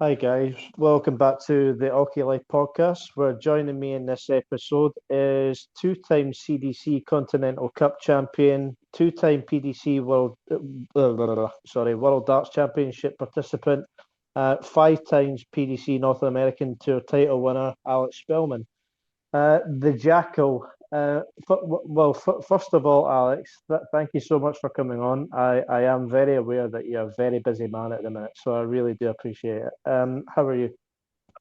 Hi guys, welcome back to the Hockey Life podcast. Where joining me in this episode is two-time CDC Continental Cup champion, two-time PDC World Darts Championship participant, five times PDC North American Tour title winner, Alex Spellman. The Jackal. First of all, Alex, thank you so much for coming on. I am very aware that you're a very busy man at the minute, so I really do appreciate it. How are you?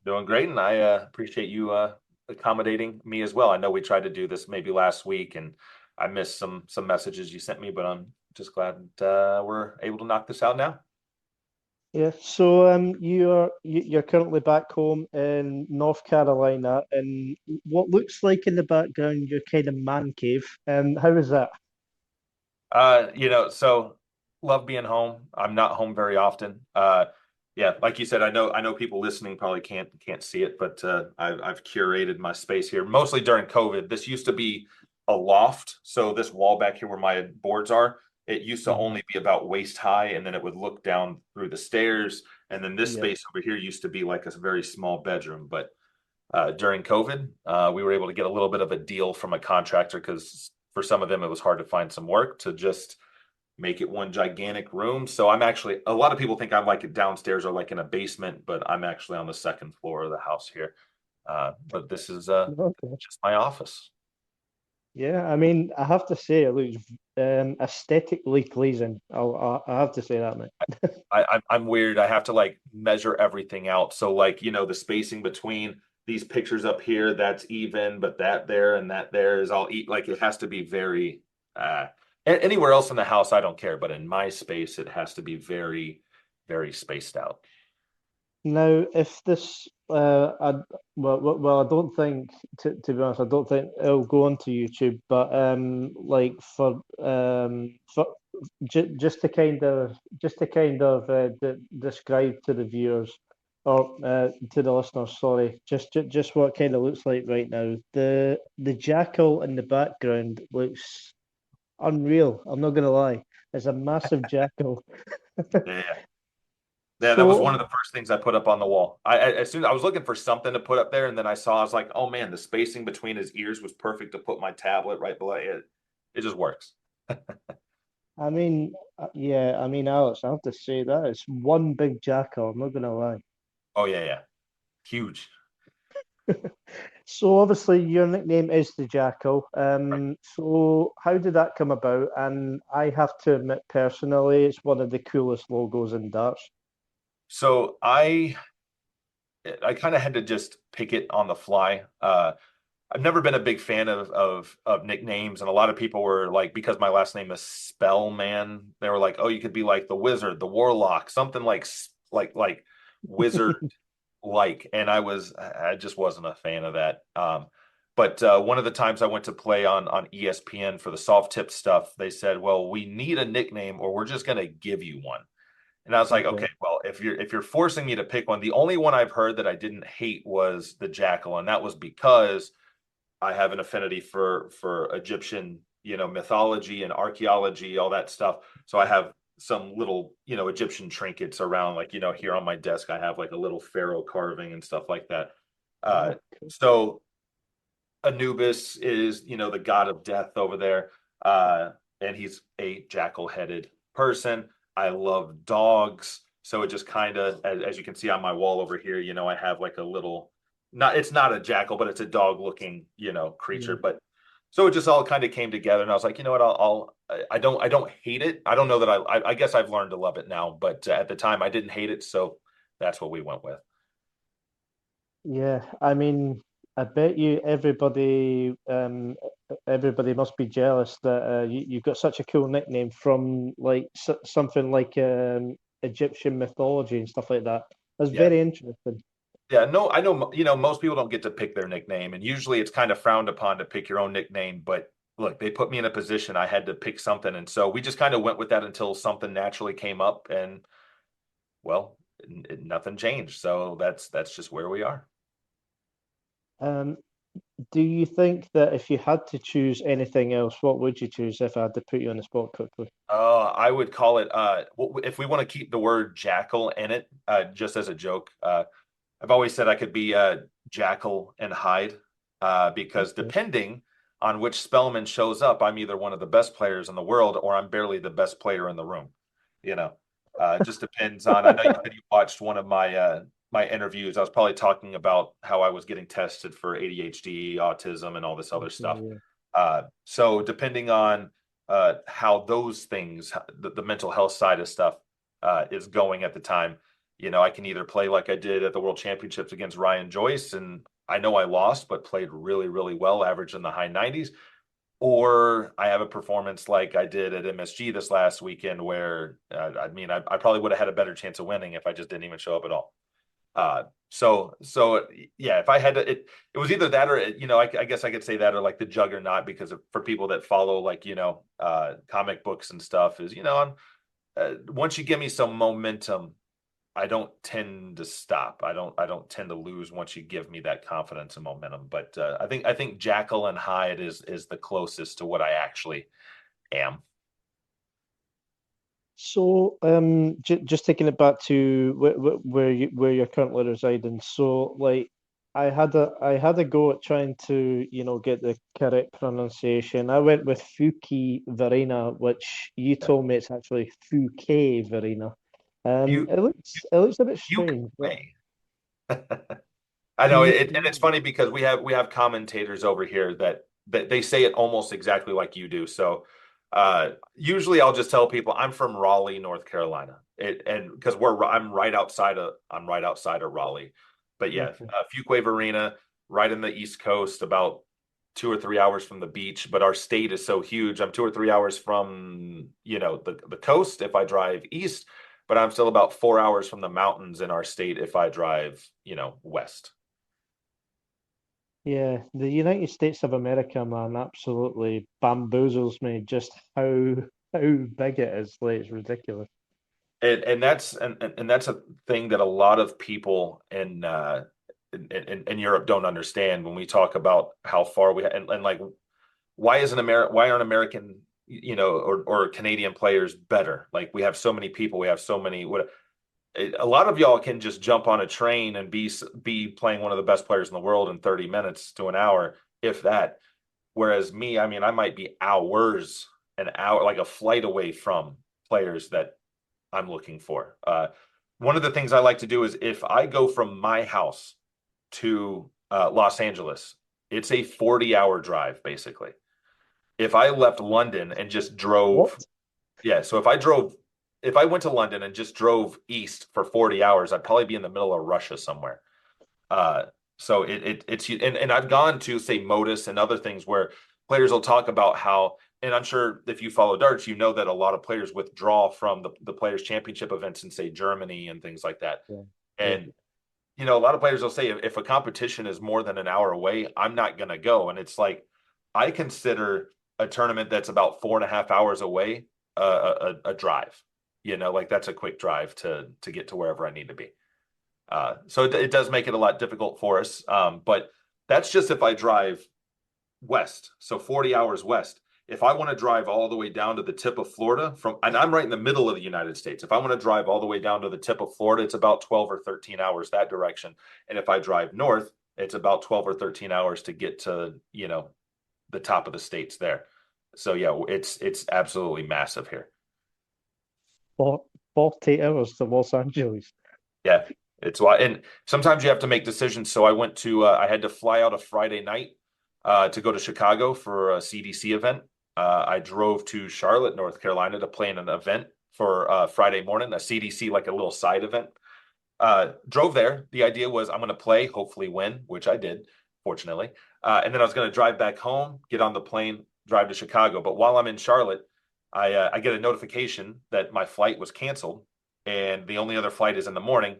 Doing great, and I appreciate you accommodating me as well. I know we tried to do this maybe last week, and I missed some messages you sent me, but I'm just glad we're able to knock this out now. Yeah. So you're currently back home in North Carolina, in what looks like in the background your kind of man cave. How is that? So love being home. I'm not home very often. Yeah, like you said, I know people listening probably can't see it, but I've curated my space here mostly during COVID. This used to be a loft, so this wall back here where my boards are, it used to Mhm. only be about waist high, and then it would look down through the stairs, and then this Yeah. space over here used to be like a very small bedroom. But during COVID, we were able to get a little bit of a deal from a contractor because for some of them it was hard to find some work to just make it one gigantic room. So I'm actually, a lot of people think I'm like downstairs or like in a basement, but I'm actually on the second floor of the house here. But this is Okay. just my office. Yeah, I mean, I have to say it looks aesthetically pleasing. I have to say that, mate. I'm weird. I have to like measure everything out. So like, the spacing between these pictures up here, that's even, but that there and that there is all eat. Like it has to be very, anywhere else in the house, I don't care. But in my space, it has to be very, very spaced out. Now, if this, I don't think, to be honest, I don't think it'll go onto YouTube. But like just to kind of describe to the viewers or to the listeners, sorry, just what it kind of looks like right now. The jackal in the background looks unreal. I'm not gonna lie. It's a massive jackal. Yeah. Yeah, that was one So of the first things I put up on the wall. As soon as I was looking for something to put up there, and then I was like, oh man, the spacing between his ears was perfect to put my tablet right below it. It just works. I mean, yeah, I mean, Alex, I have to say that it's one big jackal. I'm not gonna lie. Oh yeah, yeah, huge. So obviously your nickname is the Jackal. Right. So how did that come about? And I have to admit personally, it's one of the coolest logos in darts. So I kind of had to just pick it on the fly. I've never been a big fan of nicknames, and a lot of people were like, because my last name is Spellman, they were like, oh, you could be like the Wizard, the Warlock, something like Wizard like. And I just wasn't a fan of that. But one of the times I went to play on ESPN for the soft tip stuff, they said, well, we need a nickname, or we're just going to give you one. And I was like, Okay. okay, well, if you're forcing me to pick one, the only one I've heard that I didn't hate was the Jackal, and that was because I have an affinity for Egyptian, mythology and archaeology, all that stuff. So I have some little, Egyptian trinkets around, like, here on my desk, I have like a little pharaoh carving and stuff like that. Uh, Ah, cool. so Anubis is, the god of death over there. And he's a jackal-headed person. I love dogs. So it just kind of, as you can see on my wall over here, I have like a little, it's not a jackal, but it's a dog looking, creature. Yeah. But so it just all kind of came together. And I was like, you know what, I don't hate it. I don't know that I guess I've learned to love it now, but at the time I didn't hate it. So that's what we went with. Yeah, I mean, I bet you everybody must be jealous that you've got such a cool nickname from like something like Egyptian mythology and stuff like that. That's Yeah. very interesting. Yeah, no, I know, most people don't get to pick their nickname, and usually it's kind of frowned upon to pick your own nickname. But look, they put me in a position I had to pick something, and so we just kind of went with that until something naturally came up, and well, nothing changed. So that's just where we are. Um, Do you think that if you had to choose anything else, what would you choose if I had to put you on the spot quickly? I would call it if we want to keep the word jackal in it, just as a joke. I've always said I could be Jackal and Hyde, because Okay. depending on which Spellman shows up, I'm either one of the best players in the world or I'm barely the best player in the room. You know, it just depends on. I know you said you watched one of my interviews. I was probably talking about how I was getting tested for ADHD, autism, and all this other stuff. Yeah. So depending on how those things, the mental health side of stuff, is going at the time, I can either play like I did at the World Championships against Ryan Joyce, and I know I lost, but played really, really well, averaged in the high 90s, or I have a performance like I did at MSG this last weekend, where I probably would have had a better chance of winning if I just didn't even show up at all. So yeah, if I had to, it was either that or I guess I could say that, or like the juggernaut, because for people that follow like comic books and stuff, is once you give me some momentum, I don't tend to stop. I don't tend to lose once you give me that confidence and momentum. But I think Jackal and Hyde is the closest to what I actually am. So, just taking it back to where you're currently residing. So, like, I had a go at trying to, get the correct pronunciation. I went with Fuquay-Varina, which you told me it's actually Fuquay-Varina. You It looks a bit you strange, but play. I do know you it, do and it's you? funny because we have commentators over here that they say it almost exactly like you do. So usually I'll just tell people I'm from Raleigh, North Carolina, and because I'm right outside of Raleigh, but yeah, Okay. Fuquay-Varina, right in the East Coast, about 2 or 3 hours from the beach. But our state is so huge. I'm 2 or 3 hours from the coast if I drive east, but I'm still about 4 hours from the mountains in our state if I drive west. Yeah, the United States of America, man, absolutely bamboozles me just how big it is. Like, it's ridiculous. And that's a thing that a lot of people in Europe don't understand when we talk about how far and like why aren't American or Canadian players better? Like, we have so many people, we have so many a lot of y'all can just jump on a train and be playing one of the best players in the world in 30 minutes to an hour, if that. Whereas me, I mean, I might be hours, an hour, like a flight away from players that I'm looking for. One of the things I like to do is if I go from my house to Los Angeles, it's a 40-hour drive, basically. If I left London and just drove, What? yeah, so if I went to London and just drove east for 40 hours, I'd probably be in the middle of Russia somewhere. Uh, so it's and I've gone to say Modus and other things where players will talk about how, and I'm sure if you follow darts, you know that a lot of players withdraw from the Players Championship events in say Germany and things like that. Yeah, yeah. And a lot of players will say if a competition is more than an hour away, I'm not going to go. And it's like I consider a tournament that's about 4.5 hours away a drive. Like that's a quick drive to get to wherever I need to be. So it does make it a lot difficult for us. But that's just if I drive west, so 40 hours west. If I want to drive all the way down to the tip of Florida and I'm right in the middle of the United States. If I want to drive all the way down to the tip of Florida, it's about 12 or 13 hours that direction. And if I drive north, it's about 12 or 13 hours to get to, the top of the states there. So yeah, it's absolutely massive here. For 40 hours to Los Angeles. Yeah, it's why, and sometimes you have to make decisions. So I had to fly out a Friday night to go to Chicago for a CDC event. I drove to Charlotte, North Carolina to play in an event for Friday morning, a CDC, like a little side event. Drove there. The idea was I'm going to play, hopefully win, which I did, fortunately. And then I was going to drive back home, get on the plane, drive to Chicago. But while I'm in Charlotte, I get a notification that my flight was canceled, and the only other flight is in the morning.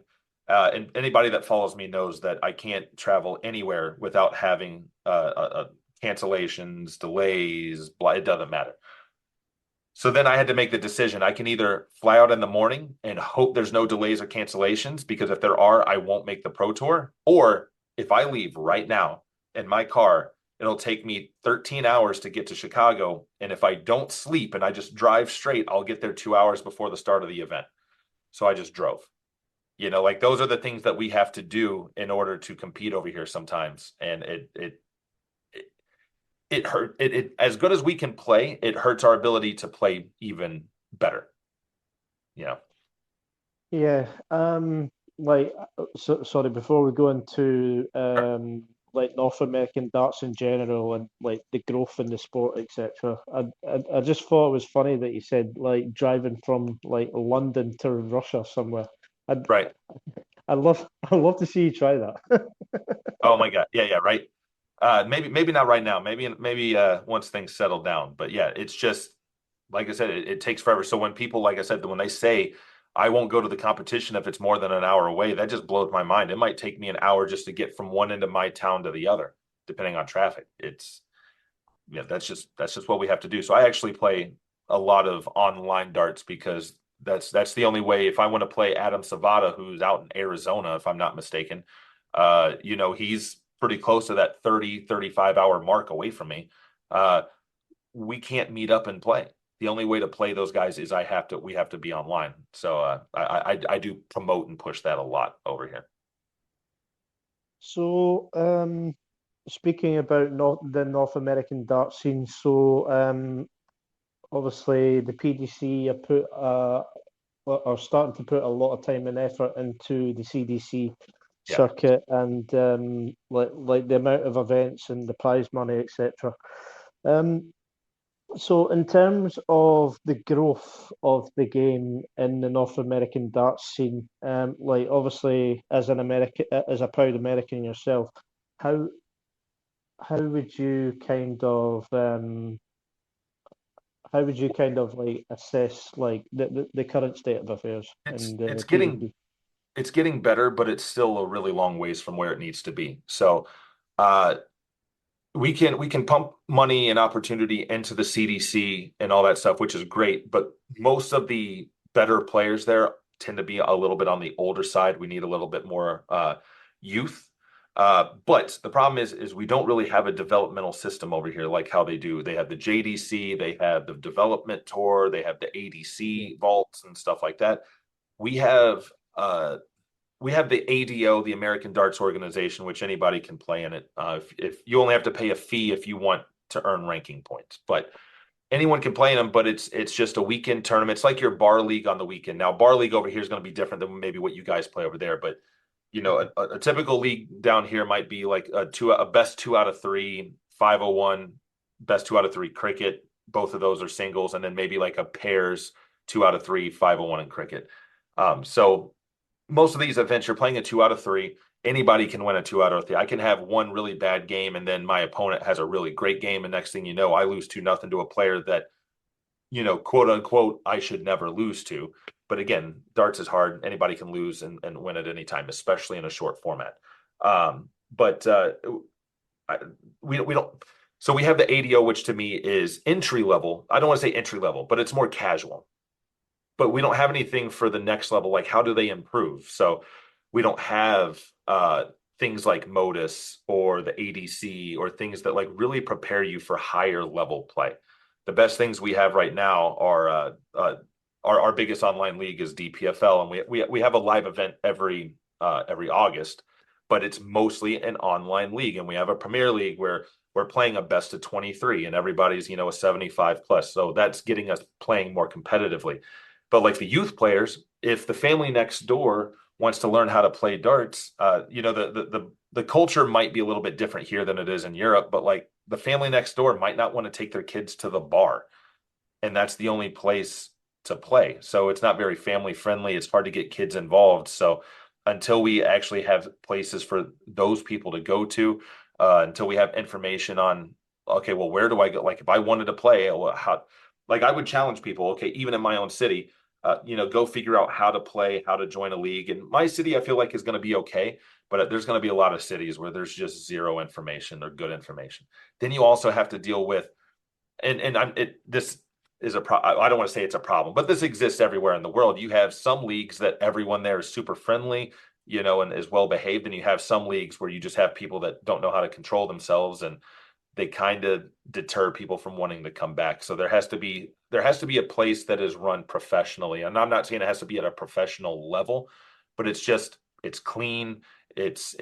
And anybody that follows me knows that I can't travel anywhere without having cancellations, delays, blah, it doesn't matter. So then I had to make the decision. I can either fly out in the morning and hope there's no delays or cancellations, because if there are, I won't make the Pro Tour. Or if I leave right now in my car, it'll take me 13 hours to get to Chicago. And if I don't sleep and I just drive straight, I'll get there 2 hours before the start of the event. So I just drove. Like those are the things that we have to do in order to compete over here sometimes. And it hurt it as good as we can play, it hurts our ability to play even better. Yeah. Yeah. Like, sorry, before we go into like North American darts in general and like the growth in the sport, etc. I just thought it was funny that you said like driving from like London to Russia somewhere. I'd Right. I'd love to see you try that. Oh my God. Yeah, yeah, right. Maybe not right now. Maybe once things settle down. But yeah, it's just like I said, it takes forever. So when people, like I said, when they say I won't go to the competition if it's more than an hour away, that just blows my mind. It might take me an hour just to get from one end of my town to the other, depending on traffic. It's Yeah, that's just what we have to do. So I actually play a lot of online darts because that's the only way. If I want to play Adam Savada, who's out in Arizona, if I'm not mistaken, he's pretty close to that 35 hour mark away from me. Uh, we can't meet up and play. The only way to play those guys is we have to be online. So I do promote and push that a lot over here. So, speaking about the North American dart scene, so obviously the PDC are starting to put a lot of time and effort into the CDC Yeah. circuit and like the amount of events and the prize money, etc. Um, so in terms of the growth of the game in the North American darts scene, like obviously as an American, as a proud American yourself, how would you kind of how would you kind of like assess like the current state of affairs It's in the it's getting PDC? it's getting better, but it's still a really long ways from where it needs to be. So uh, we can pump money and opportunity into the CDC and all that stuff, which is great. But most of the better players there tend to be a little bit on the older side. We need a little bit more youth. But the problem is we don't really have a developmental system over here like how they do. They have the JDC, they have the development tour, they have the Yeah. ADC vaults and stuff like that. We have uh, we have the ADO, the American Darts Organization, which anybody can play in it. If you only have to pay a fee if you want to earn ranking points, but anyone can play in them. But it's just a weekend tournament. It's like your bar league on the weekend. Now, bar league over here is going to be different than maybe what you guys play over there. But a typical league down here might be like a best 2 out of 3, 501, best 2 out of 3 cricket. Both of those are singles, and then maybe like a pairs 2 out of 3, 501 in cricket. So most of these events, you're playing a 2 out of 3. Anybody can win a 2 out of 3. I can have one really bad game, and then my opponent has a really great game, and next thing you know, I lose 2-0 to a player that, quote unquote, I should never lose to. But again, darts is hard. Anybody can lose and win at any time, especially in a short format. But I, we don't. So we have the ADO, which to me is entry level. I don't want to say entry level, but it's more casual. But we don't have anything for the next level. Like, how do they improve? So we don't have things like Modus or the ADC or things that like really prepare you for higher level play. The best things we have right now are our biggest online league is DPFL, and we have a live event every August, but it's mostly an online league, and we have a Premier League where we're playing a best of 23, and everybody's a 75 plus, so that's getting us playing more competitively. But like the youth players, if the family next door wants to learn how to play darts, the culture might be a little bit different here than it is in Europe. But like the family next door might not want to take their kids to the bar, and that's the only place to play. So it's not very family friendly. It's hard to get kids involved. So until we actually have places for those people to go to, until we have information on, okay, well, where do I go? Like if I wanted to play, well, how? Like I would challenge people, okay, even in my own city, go figure out how to play, how to join a league. And my city, I feel like is going to be okay, but there's going to be a lot of cities where there's just zero information or good information. Then you also have to deal with, and this is I don't want to say it's a problem, but this exists everywhere in the world. You have some leagues that everyone there is super friendly. and is well behaved. And you have some leagues where you just have people that don't know how to control themselves, and they kind of deter people from wanting to come back. So there has to be a place that is run professionally. And I'm not saying it has to be at a professional level, but it's clean. It's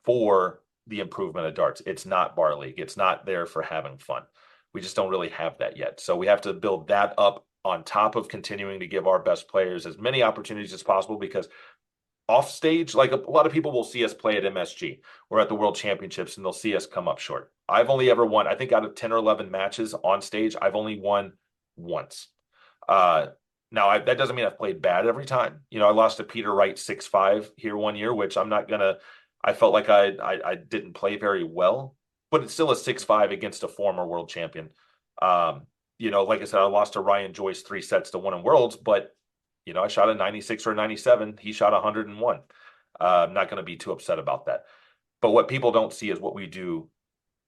for the improvement of darts. It's not bar league. It's not there for having fun. We just don't really have that yet. So we have to build that up on top of continuing to give our best players as many opportunities as possible, because off stage, like a lot of people will see us play at MSG or at the World Championships, and they'll see us come up short. I've only ever won, I think out of 10 or 11 matches on stage, I've only won once. Now, that doesn't mean I've played bad every time. I lost to Peter Wright 6-5 here one year, which I'm not going to, I felt like I didn't play very well, but it's still a 6-5 against a former world champion. Like I said, I lost to Ryan Joyce 3-1 in Worlds, but I shot a 96 or a 97. He shot 101. I'm not going to be too upset about that. But what people don't see is what we do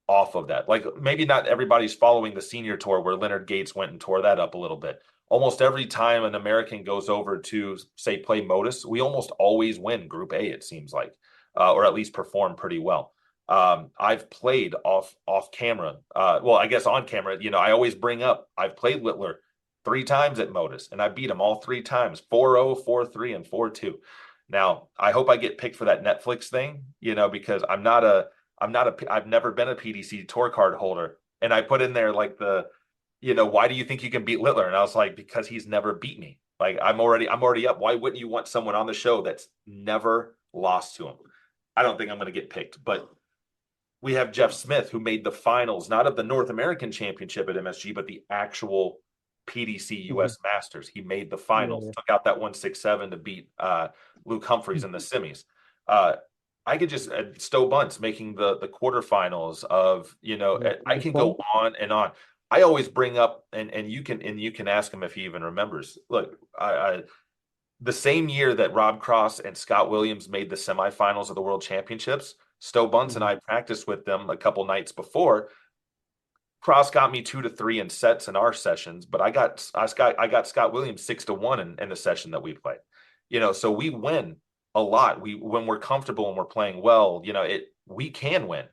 off of that. Like, maybe not everybody's following the senior tour where Leonard Gates went and tore that up a little bit. Almost every time an American goes over to, say, play Modus, we almost always win Group A, it seems like, or at least perform pretty well. I've played off camera. Well, I guess on camera, I always bring up, I've played Littler 3 times at Modus, and I beat him all 3 times, 4-0, 4-3, and 4-2. Now, I hope I get picked for that Netflix thing, because I've never been a PDC tour card holder. And I put in there like why do you think you can beat Littler? And I was like, because he's never beat me. Like, I'm already up. Why wouldn't you want someone on the show that's never lost to him? I don't think I'm going to get picked, but we have Jeff Smith, who made the finals, not of the North American Championship at MSG, but the actual PDC US Masters. He made the finals, took out that 167 to beat Luke Humphreys in the semis. I could just Stowe Bunce making the quarterfinals of, I can go on and on. I always bring up, and you can ask him if he even remembers. Look, the same year that Rob Cross and Scott Williams made the semifinals of the World Championships, Stowe Bunce and I practiced with them a couple nights before. Cross got me 2-3 in sets in our sessions, but I got Scott Williams 6-1 in the session that we played. So we win a lot. When we're comfortable and we're playing well, we can win.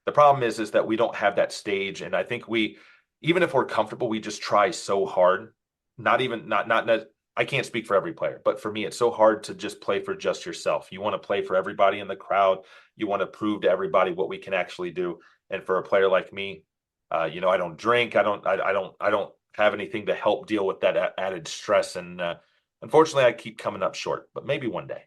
The problem is that we don't have that stage, and I think even if we're comfortable, we just try so hard. I can't speak for every player, but for me, it's so hard to just play for just yourself. You want to play for everybody in the crowd. You want to prove to everybody what we can actually do. And for a player like me, I don't drink. I don't have anything to help deal with that added stress. And unfortunately, I keep coming up short. But maybe one day.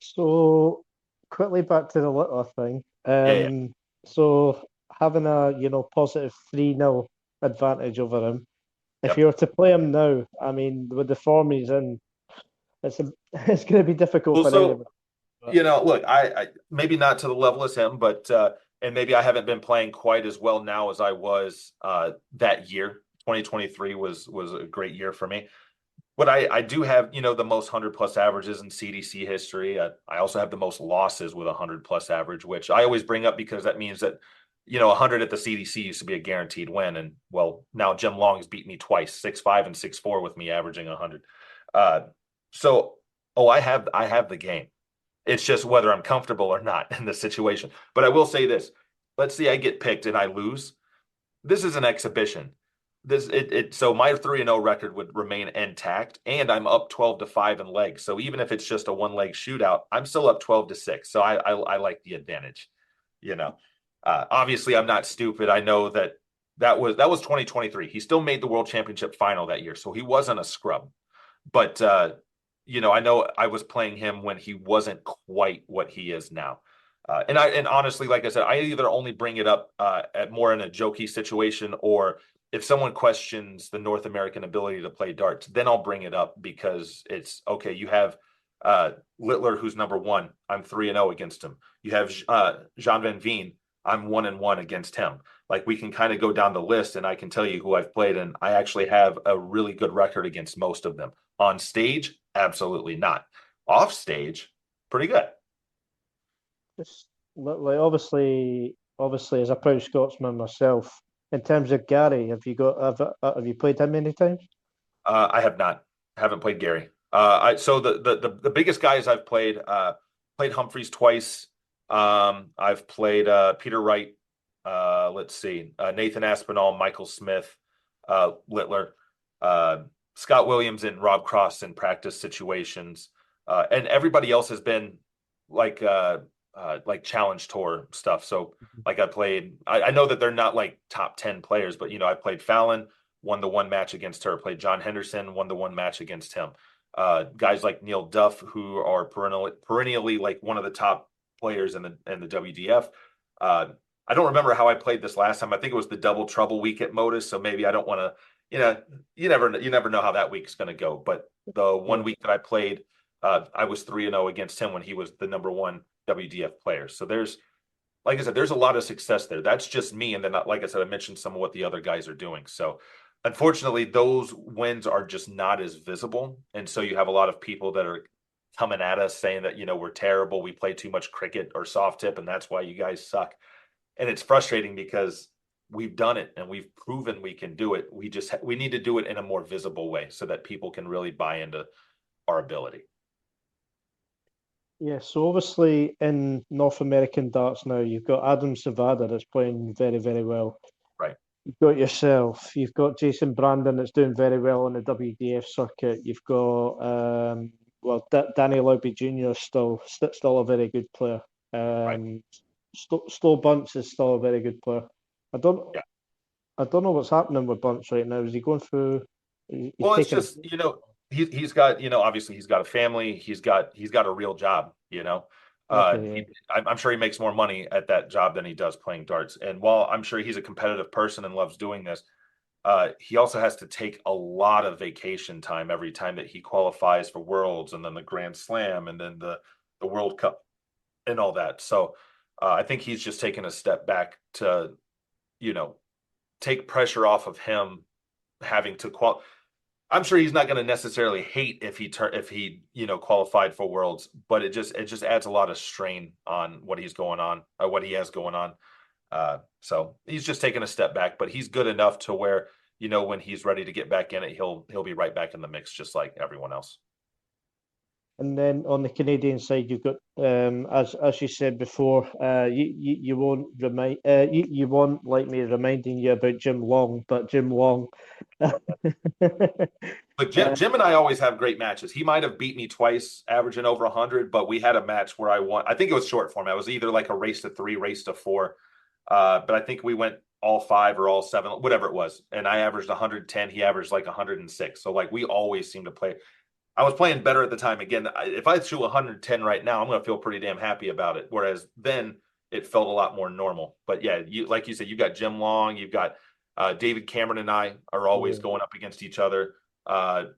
So quickly back to the Littler thing. Yeah. So having a positive 3-0 advantage over him. If Yep. you were to play him now, I mean, with the form he's in, it's going to be difficult for anyone. Look, I maybe not to the level as him, but and maybe I haven't been playing quite as well now as I was that year. 2023 was a great year for me. But I do have, the most 100+ averages in CDC history. I also have the most losses with 100+ average, which I always bring up because that means that 100 at the CDC used to be a guaranteed win. And well, now Jim Long has beat me twice, 6-5 and 6-4 with me averaging 100. I have the game. It's just whether I'm comfortable or not in the situation. But I will say this. Let's say I get picked and I lose. This is an exhibition. So my 3-0 record would remain intact, and I'm up 12-5 in legs. So even if it's just a 1-leg shootout, I'm still up 12-6. So I like the advantage. Obviously I'm not stupid. I know that was 2023. He still made the World Championship final that year, so he wasn't a scrub. But I know I was playing him when he wasn't quite what he is now. And honestly, like I said, I either only bring it up at more in a jokey situation, or if someone questions the North American ability to play darts, then I'll bring it up because it's okay. You have Littler, who's number 1. I'm 3-0 against him. You have Jean Van Veen. I'm 1-1 against him. Like, we can kind of go down the list, and I can tell you who I've played, and I actually have a really good record against most of them. On stage, absolutely not. Off stage, pretty good. Just like obviously, as a proud Scotsman myself, in terms of Gary, have you played him many times? I have not. Haven't played Gary. So the biggest guys I've played Humphreys twice. I've played Peter Wright. Let's see, Nathan Aspinall, Michael Smith, Littler, uh, Scott Williams, and Rob Cross in practice situations, and everybody else has been like like challenge tour stuff. So like I played, I know that they're not like top 10 players, but I played Fallon, won the one match against her. Played John Henderson, won the one match against him. Guys like Neil Duff, who are perennially like one of the top players in the WDF. Uh, I don't remember how I played this last time. I think it was the double trouble week at Modus, so maybe I don't want to. You never know how that week's going to go. But the one Yeah. week that I played, I was 3-0 against him when he was the number one WDF player. So like I said, there's a lot of success there. That's just me, and then like I said, I mentioned some of what the other guys are doing. So unfortunately, those wins are just not as visible, and so you have a lot of people that are coming at us saying that we're terrible, we play too much cricket or soft tip, and that's why you guys suck. And it's frustrating because we've done it and we've proven we can do it. We need to do it in a more visible way so that people can really buy into our ability. Yeah, so obviously in North American darts now, you've got Adam Savada that's playing very, very well. Right. You've got yourself. You've got Jason Brandon that's doing very well on the WDF circuit. You've got Danny Lobby Jr. is still a very good player. Right. Stowe Bunce is still a very good player. I don't Yeah. I don't know what's happening with Bunce right now. Is he going through? He's Well, it's taking. just, he's got, obviously he's got a family, he's got a real job. Okay, I'm sure he makes more money at that job than he does playing darts. And while I'm sure he's a competitive person and loves doing this, he also has to take a lot of vacation time every time that he qualifies for Worlds and then the Grand Slam and then the World Cup and all that. So I think he's just taken a step back to, you know, take pressure off of him having to I'm sure he's not going to necessarily hate if he qualified for Worlds, but it just adds a lot of strain on what he has going on. So he's just taking a step back, but he's good enough to where when he's ready to get back in it, he'll be right back in the mix, just like everyone else. and then on the Canadian side, you've got as you said before, you won't you won't like me reminding you about Jim Long, but Jim Long. But Jim and I always have great matches. He might have beat me twice, averaging over 100, but we had a match where I won. I think it was short form. I was either like a race to 3, race to 4. But I think we went all 5 or all 7, whatever it was. And I averaged 110. He averaged like 106. So like we always seem to play. I was playing better at the time. Again, if I shoot 110 right now, I'm going to feel pretty damn happy about it. Whereas then it felt a lot more normal. But yeah, like you said, you got Jim Long, you've got David Cameron, and I are always Yeah. going up against each other.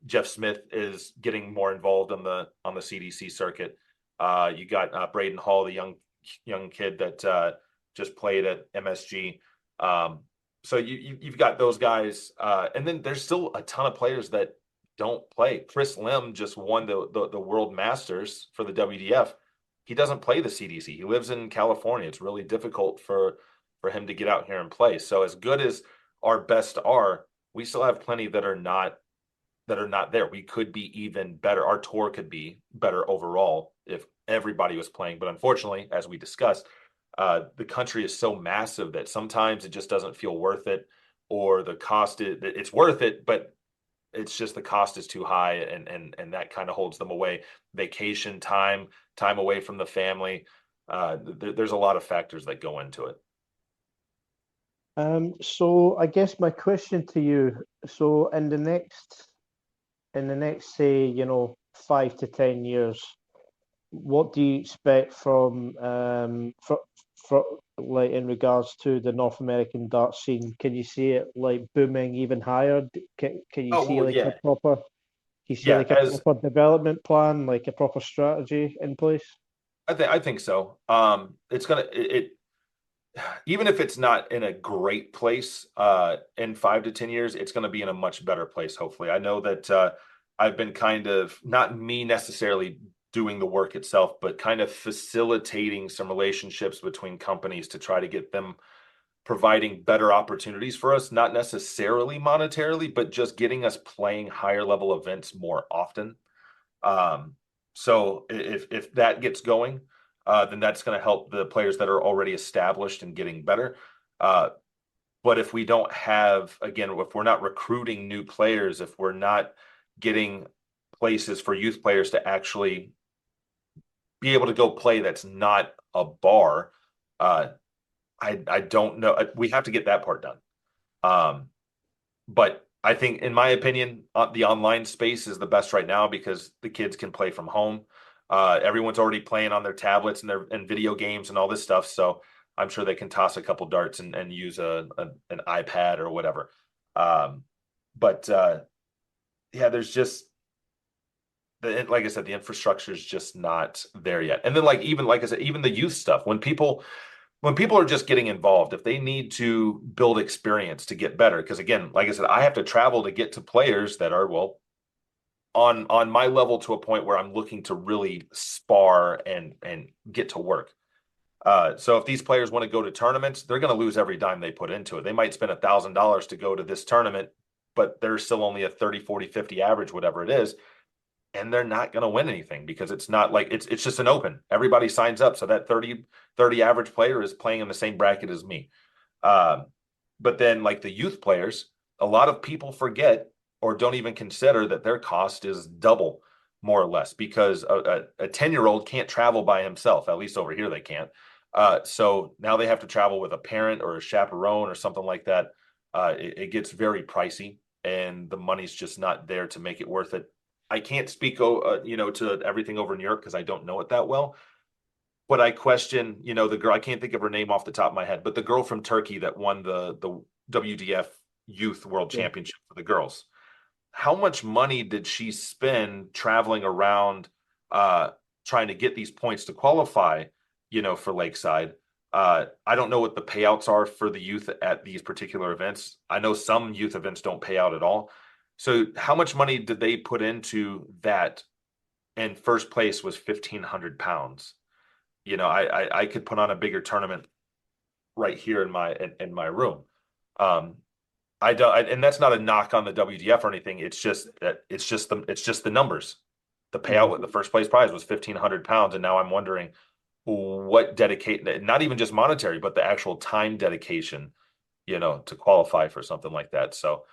Jeff Smith is getting more involved on the CDC circuit. You got Braden Hall, the young kid that just played at MSG. So you've got those guys, and then there's still a ton of players that don't play. Chris Lim just won the World Masters for the WDF. He doesn't play the CDC. He lives in California. It's really difficult for him to get out here and play. So as good as our best are, we still have plenty that are not there. We could be even better. Our tour could be better overall if everybody was playing. But unfortunately, as we discussed, the country is so massive that sometimes it just doesn't feel worth it, or the cost it's worth it, but it's just the cost is too high, and that kind of holds them away. Vacation time away from the family. There's a lot of factors that go into it. So I guess my question to you, so in the next say, 5 to 10 years, what do you expect from for like in regards to the North American dart scene? Can you see it like booming even higher? Can you Oh see well, like a yeah, proper can you see yeah. like a As proper development plan, like a proper strategy in place? I think so. It's gonna it even if it's not in a great place in 5 to 10 years, it's going to be in a much better place. Hopefully, I know that I've been kind of not me necessarily doing the work itself, but kind of facilitating some relationships between companies to try to get them providing better opportunities for us, not necessarily monetarily, but just getting us playing higher level events more often. Um, so if that gets going, then that's going to help the players that are already established and getting better. Uh, but if we don't have, again, if we're not recruiting new players, if we're not getting places for youth players to actually be able to go play that's not a bar, uh, I don't know. We have to get that part done. Um, but I think, in my opinion, the online space is the best right now because the kids can play from home. Everyone's already playing on their tablets and their and video games and all this stuff. So I'm sure they can toss a couple darts and use an iPad or whatever. Um, but yeah, there's just like I said, the infrastructure is just not there yet. And then like I said, even the youth stuff, when people are just getting involved, if they need to build experience to get better, because again, like I said, I have to travel to get to players that are, well, on my level to a point where I'm looking to really spar and get to work. So if these players want to go to tournaments, they're going to lose every dime they put into it. They might spend $1,000 to go to this tournament, but they're still only a 30, 40, 50 average, whatever it is, and they're not going to win anything because it's not like it's just an open. Everybody signs up, so that 30 average player is playing in the same bracket as me. Um, but then like the youth players, a lot of people forget or don't even consider that their cost is double more or less because a 10-year-old can't travel by himself. At least over here they can't. So now they have to travel with a parent or a chaperone or something like that. It gets very pricey and the money's just not there to make it worth it. I can't speak, to everything over New York because I don't know it that well. But I question, the girl. I can't think of her name off the top of my head, but the girl from Turkey that won the WDF Youth World Yeah. Championship for the girls. How much money did she spend traveling around, uh, trying to get these points to qualify, for Lakeside? I don't know what the payouts are for the youth at these particular events. I know some youth events don't pay out at all. So how much money did they put into that? And first place was 1,500 pounds. I could put on a bigger tournament right here in my room. Um, I don't, and that's not a knock on the WDF or anything. It's just the numbers. The payout Mhm. with the first place prize was 1,500 pounds, and now I'm wondering what dedicate, not even just monetary, but the actual time dedication, to qualify for something like that. So,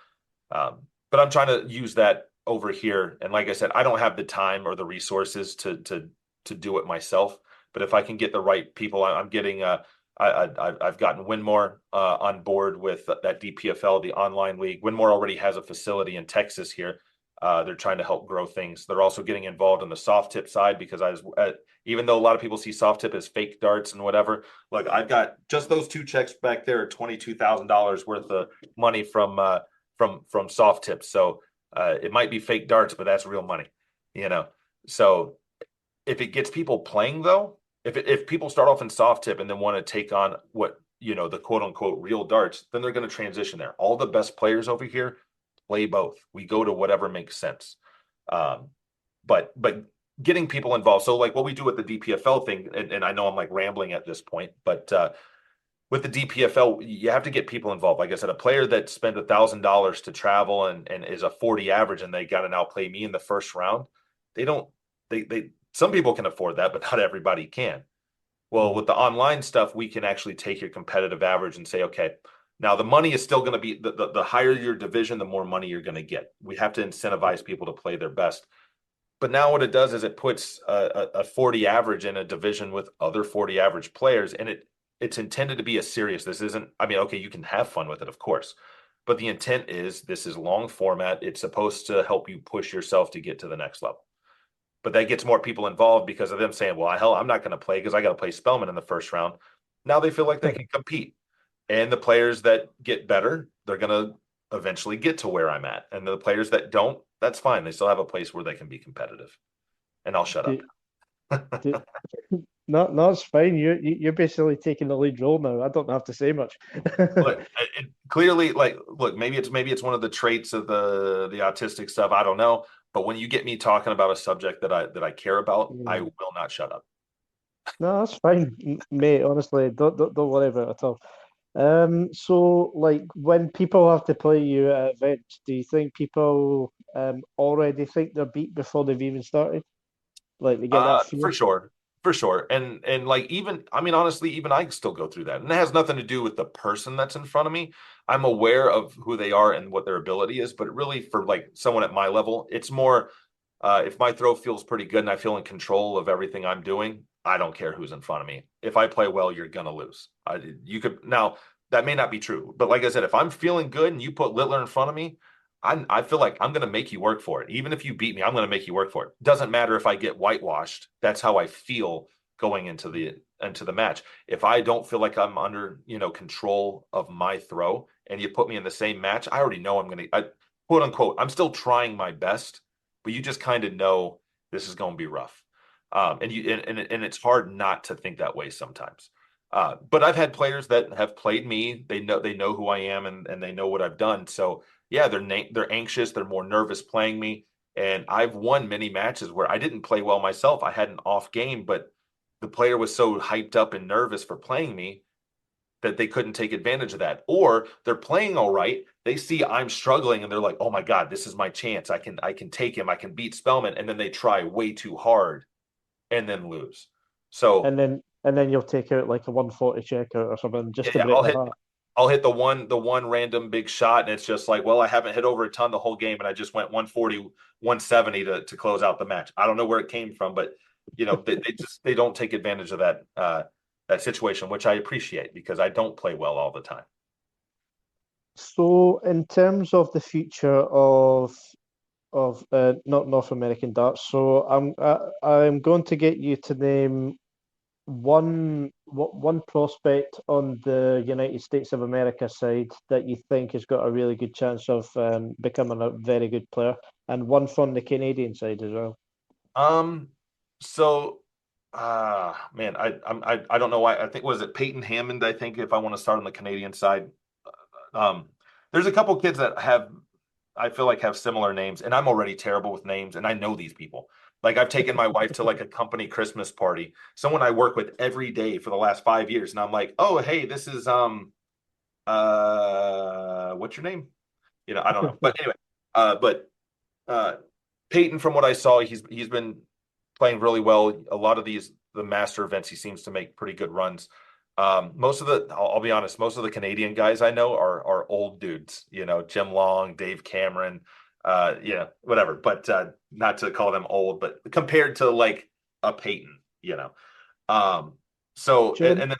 but I'm trying to use that over here, and like I said, I don't have the time or the resources to do it myself. But if I can get the right people, I'm getting I've gotten Winmore on board with that DPFL, the online league. Winmore already has a facility in Texas here. They're trying to help grow things. They're also getting involved in the soft tip side because even though a lot of people see soft tip as fake darts and whatever, look, I've got just those two checks back there are $22,000 worth of money from soft tips. So it might be fake darts, but that's real money, you know. So if it gets people playing though, if people start off in soft tip and then want to take on what the quote unquote real darts, then they're going to transition there. All the best players over here play both. We go to whatever makes sense. Um, but getting people involved. So like what we do with the DPFL thing, and I know I'm like rambling at this point, but with the DPFL, you have to get people involved. Like I said, a player that spent $1,000 to travel and is a 40 average and they got to now play me in the first round, they don't they some people can afford that, but not everybody can. Well, Mhm. with the online stuff, we can actually take your competitive average and say, okay, now the money is still going to be the higher your division, the more money you're going to get. We have to incentivize people to play their best. But now what it does is it puts a 40 average in a division with other 40 average players, and it's intended to be a serious. This isn't, I mean, okay, you can have fun with it, of course, but the intent is this is long format. It's supposed to help you push yourself to get to the next level. But that gets more people involved because of them saying, well, hell, I'm not going to play because I got to play Spellman in the first round. Now they feel like they can compete. And the players that get better, they're going to eventually get to where I'm at. And the players that don't, that's fine. They still have a place where they can be competitive. And I'll shut up. Do, do, no, no, it's fine. You're basically taking the lead role now. I don't have to say much. Look, clearly, like, look, maybe it's one of the traits of the autistic stuff. I don't know. But when you get me talking about a subject that I care about, I Yeah. will not shut up. No, that's fine, mate. Honestly, don't worry about it at all. So like when people have to play you at events, do you think people already think they're beat before they've even started? Like they get that For fear? sure. For sure. And like even I mean honestly, even I still go through that. And it has nothing to do with the person that's in front of me. I'm aware of who they are and what their ability is, but really for like someone at my level, it's more if my throw feels pretty good and I feel in control of everything I'm doing, I don't care who's in front of me. If I play well, you're gonna lose. You could now that may not be true, but like I said, if I'm feeling good and you put Littler in front of me, I feel like I'm gonna make you work for it. Even if you beat me, I'm gonna make you work for it. Doesn't matter if I get whitewashed. That's how I feel going into the match. If I don't feel like I'm under control of my throw, and you put me in the same match, I already know quote unquote I'm still trying my best, but you just kind of know this is going to be rough. And it's hard not to think that way sometimes. But I've had players that have played me. They know who I am and they know what I've done. So yeah, they're anxious. They're more nervous playing me. And I've won many matches where I didn't play well myself. I had an off game, but the player was so hyped up and nervous for playing me that they couldn't take advantage of that. Or they're playing all right. They see I'm struggling and they're like, "Oh my God, this is my chance. I can take him. I can beat Spellman." And then they try way too hard and then lose. So And then you'll take out like a 140 checkout or something just to yeah, break the heart. I'll hit the one random big shot and it's just like, well, I haven't hit over a ton the whole game and I just went 140, 170 to close out the match. I don't know where it came from, but they don't take advantage of that situation, which I appreciate because I don't play well all the time. So in terms of the future of not North American darts, so I'm going to get you to name one prospect on the United States of America side that you think has got a really good chance of becoming a very good player, and one from the Canadian side as well. Um, so, man, I don't know why. I think was it Peyton Hammond. I think if I want to start on the Canadian side, um, there's a couple kids that I feel like have similar names, and I'm already terrible with names, and I know these people. Like I've taken my wife to like a company Christmas party, someone I work with every day for the last 5 years, and I'm like, oh, hey, this is what's your name? I don't know, but anyway, but uh, Peyton, from what I saw, he's been playing really well. A lot of the master events, he seems to make pretty good runs. I'll be honest, most of the Canadian guys I know are old dudes. Jim Long, Dave Cameron, whatever. But not to call them old, but compared to like a Peyton, you know. Um, so Jim, and then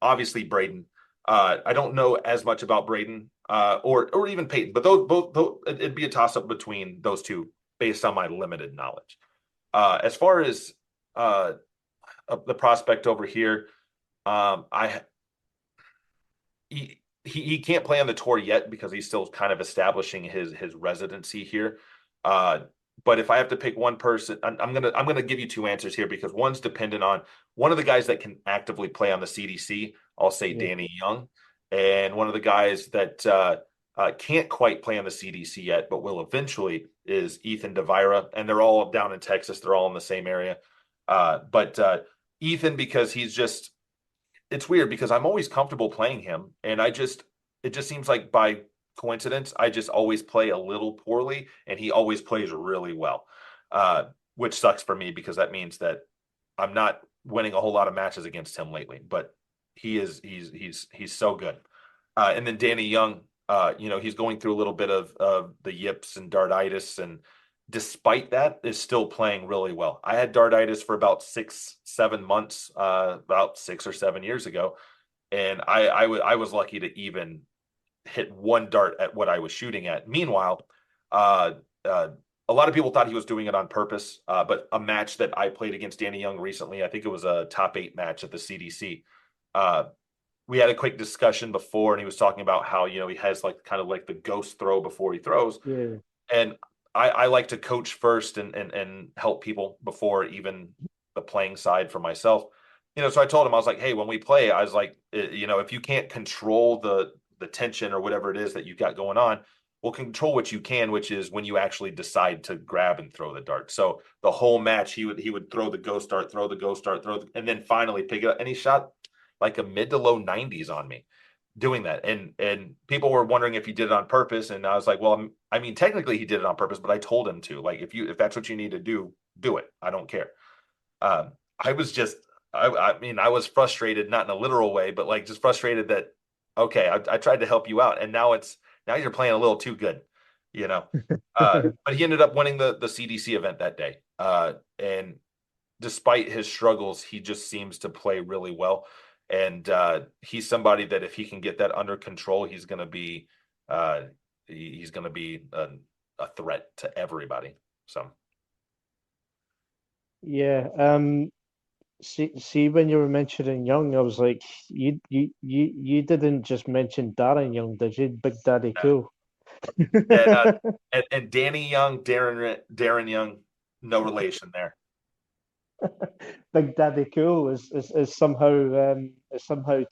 obviously Braden. I don't know as much about Braden or even Peyton, but those both it'd be a toss up between those two based on my limited knowledge. As far as uh, the prospect over here, I he can't play on the tour yet because he's still kind of establishing his residency here. Uh, but if I have to pick one person, I'm gonna give you two answers here because one's dependent on one of the guys that can actively play on the CDC. I'll say yeah. Danny Young, and one of the guys that can't quite play on the CDC yet, but will eventually is Ethan Devira, and they're all down in Texas. They're all in the same area. But Ethan, because it's weird because I'm always comfortable playing him, and it just seems like by coincidence I just always play a little poorly, and he always plays really well, which sucks for me because that means that I'm not winning a whole lot of matches against him lately. But he's so good. And then Danny Young, he's going through a little bit of the yips and dartitis, and despite that, is still playing really well. I had dartitis for about 6, 7 months, about 6 or 7 years ago, and I was lucky to even hit one dart at what I was shooting at. Meanwhile, uh, uh, a lot of people thought he was doing it on purpose, but a match that I played against Danny Young recently, I think it was a top 8 match at the CDC. Uh, we had a quick discussion before, and he was talking about how he has like kind of like the ghost throw before he throws, Yeah. and I like to coach first and help people before even the playing side for myself. So I told him, I was like, hey, when we play, I was like, if you can't control the tension or whatever it is that you got going on, we'll control what you can, which is when you actually decide to grab and throw the dart. So the whole match, he would throw the ghost dart, throw the ghost dart, and then finally pick it up, and he shot like a mid to low 90s on me. doing that. And people were wondering if he did it on purpose. And I was like, well, I mean, technically he did it on purpose, but I told him to. Like, if that's what you need to do, do it. I don't care. I was just, I mean, I was frustrated, not in a literal way, but like just frustrated that, okay, I tried to help you out, and now you're playing a little too good, you know. But he ended up winning the CDC event that day. And despite his struggles, he just seems to play really well. And he's somebody that if he can get that under control, uh, he's going to be a threat to everybody. So Yeah. See, when you were mentioning Young, I was like, you didn't just mention Darren Young, did you? Big Daddy yeah, Cool. yeah. And Danny Young, Darren Young, no relation there. Big Daddy Cool is somehow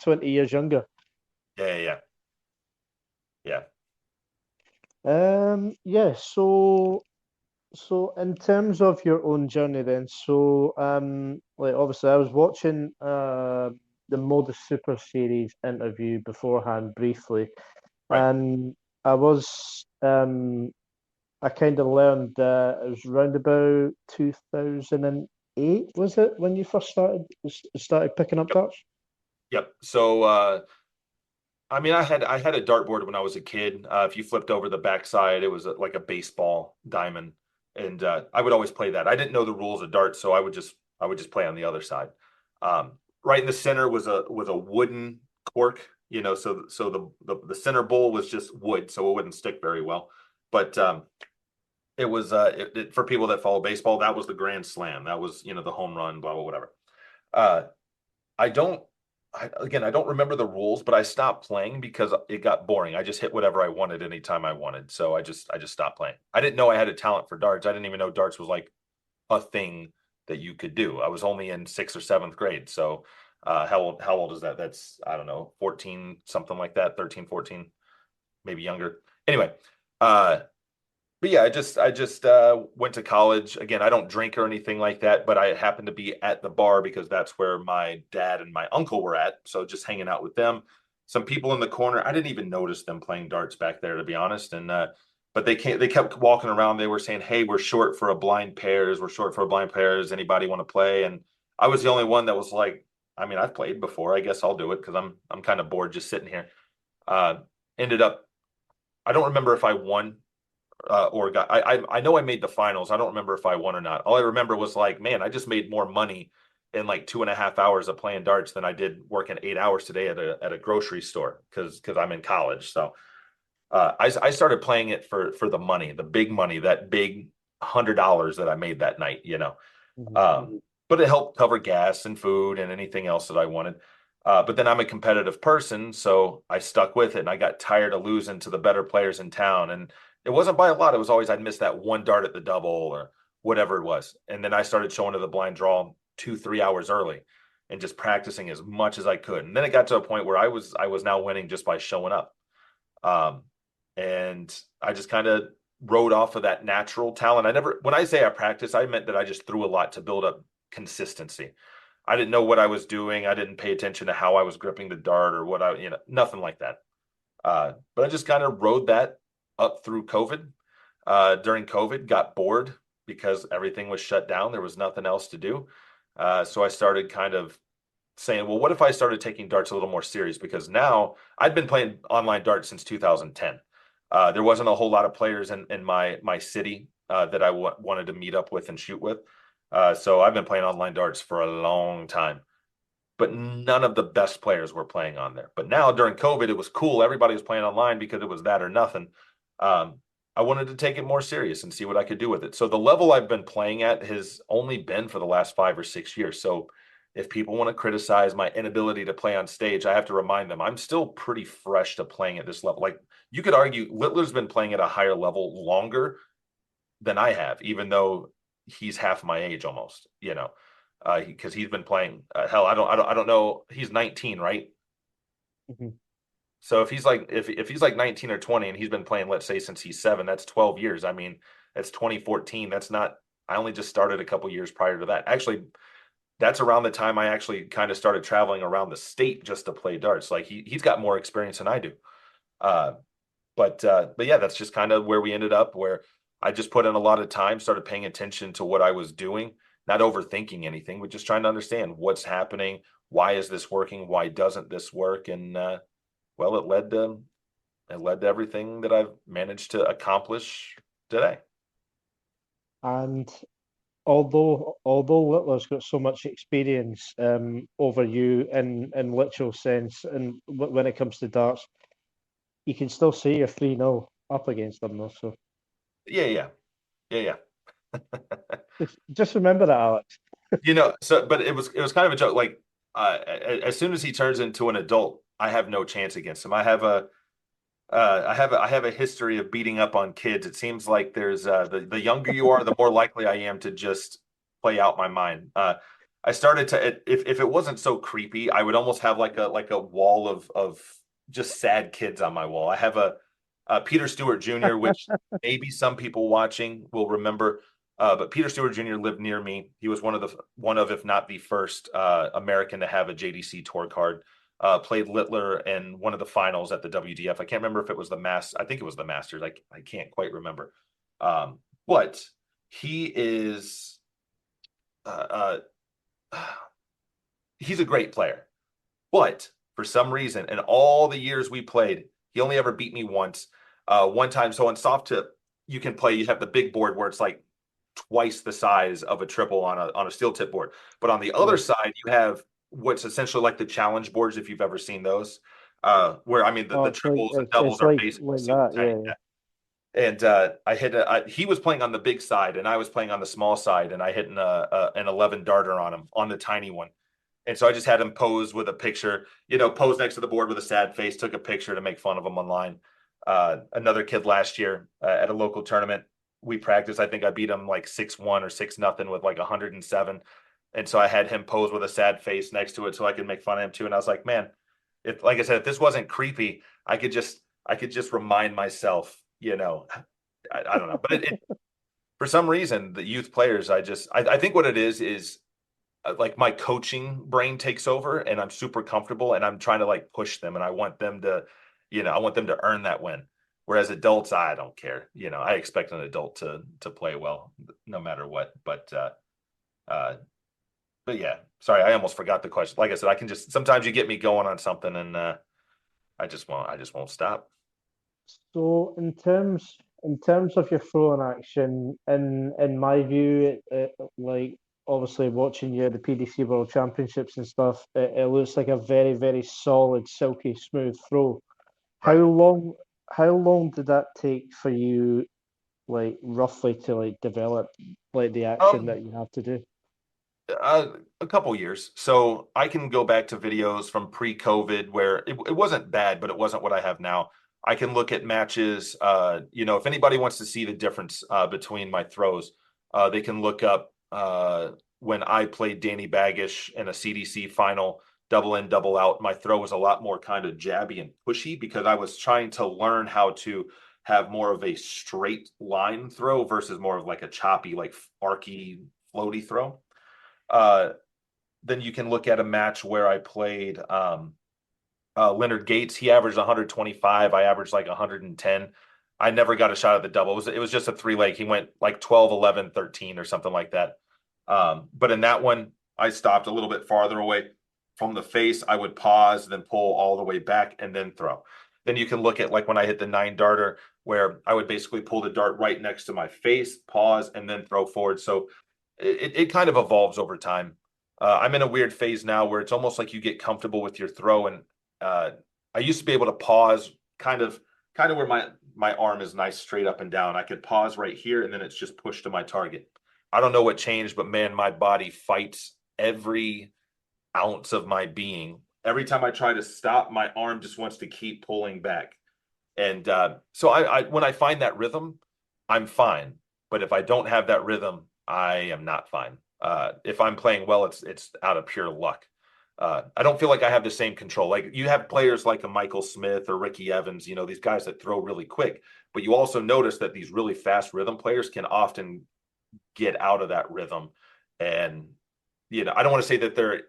20 years younger. Yeah, yeah, yeah. Yeah, so in terms of your own journey then, like obviously I was watching the Modus Super Series interview beforehand briefly, Right. and I was I kind of learned that it was around about 2008, was it, when you first started picking up Yep. darts? Yep. So I mean, I had a dartboard when I was a kid. If you flipped over the backside, it was like a baseball diamond, and I would always play that. I didn't know the rules of darts, so I would just play on the other side. Right in the center was a wooden cork, so the center bowl was just wood, so it wouldn't stick very well. But it was for people that follow baseball, that was the grand slam. That was the home run, blah blah whatever. Uh, I don't. Again, I don't remember the rules, but I stopped playing because it got boring. I just hit whatever I wanted anytime I wanted, so I just stopped playing. I didn't know I had a talent for darts. I didn't even know darts was like a thing that you could do. I was only in sixth or seventh grade, so how old is that? That's I don't know, 14, something like that, 13, 14, maybe younger. Anyway, uh, but yeah, I just went to college. Again, I don't drink or anything like that, but I happened to be at the bar because that's where my dad and my uncle were at. So just hanging out with them. Some people in the corner, I didn't even notice them playing darts back there, to be honest. And but they kept walking around. They were saying, "Hey, we're short for a blind pairs. We're short for a blind pairs. Anybody want to play?" And I was the only one that was like, I mean, I've played before. I guess I'll do it because I'm kind of bored just sitting here. Uh, Ended up, I don't remember if I won or got I know I made the finals. I don't remember if I won or not. All I remember was like, man, I just made more money in like 2.5 hours of playing darts than I did working 8 hours today at a grocery store because I'm in college. So I started playing it for the money, the big money, that big $100 that I made that night. Mhm. But it helped cover gas and food and anything else that I wanted. But then I'm a competitive person, so I stuck with it, and I got tired of losing to the better players in town. And it wasn't by a lot; it was always I'd miss that one dart at the double or whatever it was. And then I started showing to the blind draw 2, 3 hours early, and just practicing as much as I could. And then it got to a point where I was now winning just by showing up. Um, and I just kind of rode off of that natural talent. When I say I practice, I meant that I just threw a lot to build up consistency. I didn't know what I was doing. I didn't pay attention to how I was gripping the dart or nothing like that. But I just kind of rode that up through COVID. During COVID, got bored because everything was shut down. There was nothing else to do. So I started kind of saying, well, what if I started taking darts a little more serious? Because now I'd been playing online darts since 2010. There wasn't a whole lot of players in my city that I wanted to meet up with and shoot with. So I've been playing online darts for a long time, but none of the best players were playing on there. But now during COVID, it was cool. Everybody was playing online because it was that or nothing. Um, I wanted to take it more serious and see what I could do with it. So the level I've been playing at has only been for the last 5 or 6 years. So if people want to criticize my inability to play on stage, I have to remind them I'm still pretty fresh to playing at this level. Like you could argue Littler's been playing at a higher level longer than I have, even though he's half my age almost, because he's been playing. Hell, I don't know. He's 19, right? Mhm. So if he's like 19 or 20 and he's been playing, let's say since he's 7, that's 12 years. I mean, that's 2014. That's not. I only just started a couple years prior to that. Actually, that's around the time I actually kind of started traveling around the state just to play darts. Like he's got more experience than I do. Uh, but yeah, that's just kind of where we ended up, where I just put in a lot of time, started paying attention to what I was doing, not overthinking anything, but just trying to understand what's happening. Why is this working? Why doesn't this work? And well, it led to everything that I've managed to accomplish today. And although Littler's got so much experience over you in literal sense, and when it comes to darts, you can still say you're 3-0 up against them though. So Yeah, yeah, yeah, just remember that, Alex. So but it was kind of a joke. Like as soon as he turns into an adult, I have no chance against him. I have a history of beating up on kids. It seems like there's the younger you are, the more likely I am to just play out my mind. I started to if it wasn't so creepy, I would almost have like a wall of just sad kids on my wall. I have a Peter Stewart Jr., which maybe some people watching will remember. But Peter Stewart Jr. lived near me. He was one of if not the first American to have a JDC tour card. Played Littler in one of the finals at the WDF. I can't remember if it was the Mass. I think it was the Masters. I can't quite remember. But he is he's a great player. But for some reason, in all the years we played, he only ever beat me once. One time, so on soft tip, you can play. You have the big board where it's like twice the size of a triple on a steel tip board. But on the other Yeah. side, you have what's essentially like the challenge boards, if you've ever seen those, where I mean Oh, the triples and doubles it's are basically like single that. tank. Yeah, And he was playing on the big side, and I was playing on the small side, and I hit an 11 darter on him on the tiny one. And so I just had him pose with a picture, pose next to the board with a sad face, took a picture to make fun of him online. Another kid last year at a local tournament, we practiced. I think I beat him like 6-1 or 6-0 with like 107. And so I had him pose with a sad face next to it so I could make fun of him too. And I was like, man, if like I said, if this wasn't creepy, I could just remind myself, I don't know. But for some reason, the youth players, I think what it is like my coaching brain takes over and I'm super comfortable and I'm trying to like push them and I want them to earn that win. Whereas adults, I don't care. I expect an adult to play well no matter what. Uh but yeah, sorry, I almost forgot the question. Like I said, I can just sometimes you get me going on something and I just won't stop. So in terms of your throwing action, in my view, like obviously watching you at the PDC World Championships and stuff, it looks like a very, very solid, silky smooth throw. How Right. long how long did that take for you, like roughly to like develop like the action Um that you have to do? a couple years. So I can go back to videos from pre-COVID where it wasn't bad, but it wasn't what I have now. I can look at matches. If anybody wants to see the difference between my throws, they can look up when I played Danny Baggish in a CDC final, double in, double out. My throw was a lot more kind of jabby and pushy because I was trying to learn how to have more of a straight line throw versus more of like a choppy, like arky, floaty throw. Uh, then you can look at a match where I played Leonard Gates. He averaged 125. I averaged like 110. I never got a shot at the double. It was just a three leg. He went like 12, 11, 13 or something like that. But in that one, I stopped a little bit farther away from the face. I would pause, then pull all the way back and then throw. Then you can look at like when I hit the 9 darter, where I would basically pull the dart right next to my face, pause, and then throw forward. So it kind of evolves over time. I'm in a weird phase now where it's almost like you get comfortable with your throw, and uh, I used to be able to pause kind of where my arm is nice straight up and down. I could pause right here, and then it's just pushed to my target. I don't know what changed, but man, my body fights every ounce of my being. Every time I try to stop, my arm just wants to keep pulling back. And so I when I find that rhythm, I'm fine. But if I don't have that rhythm, I am not fine. If I'm playing well, it's out of pure luck. I don't feel like I have the same control. Like you have players like a Michael Smith or Ricky Evans, these guys that throw really quick. But you also notice that these really fast rhythm players can often get out of that rhythm and I don't want to say that they're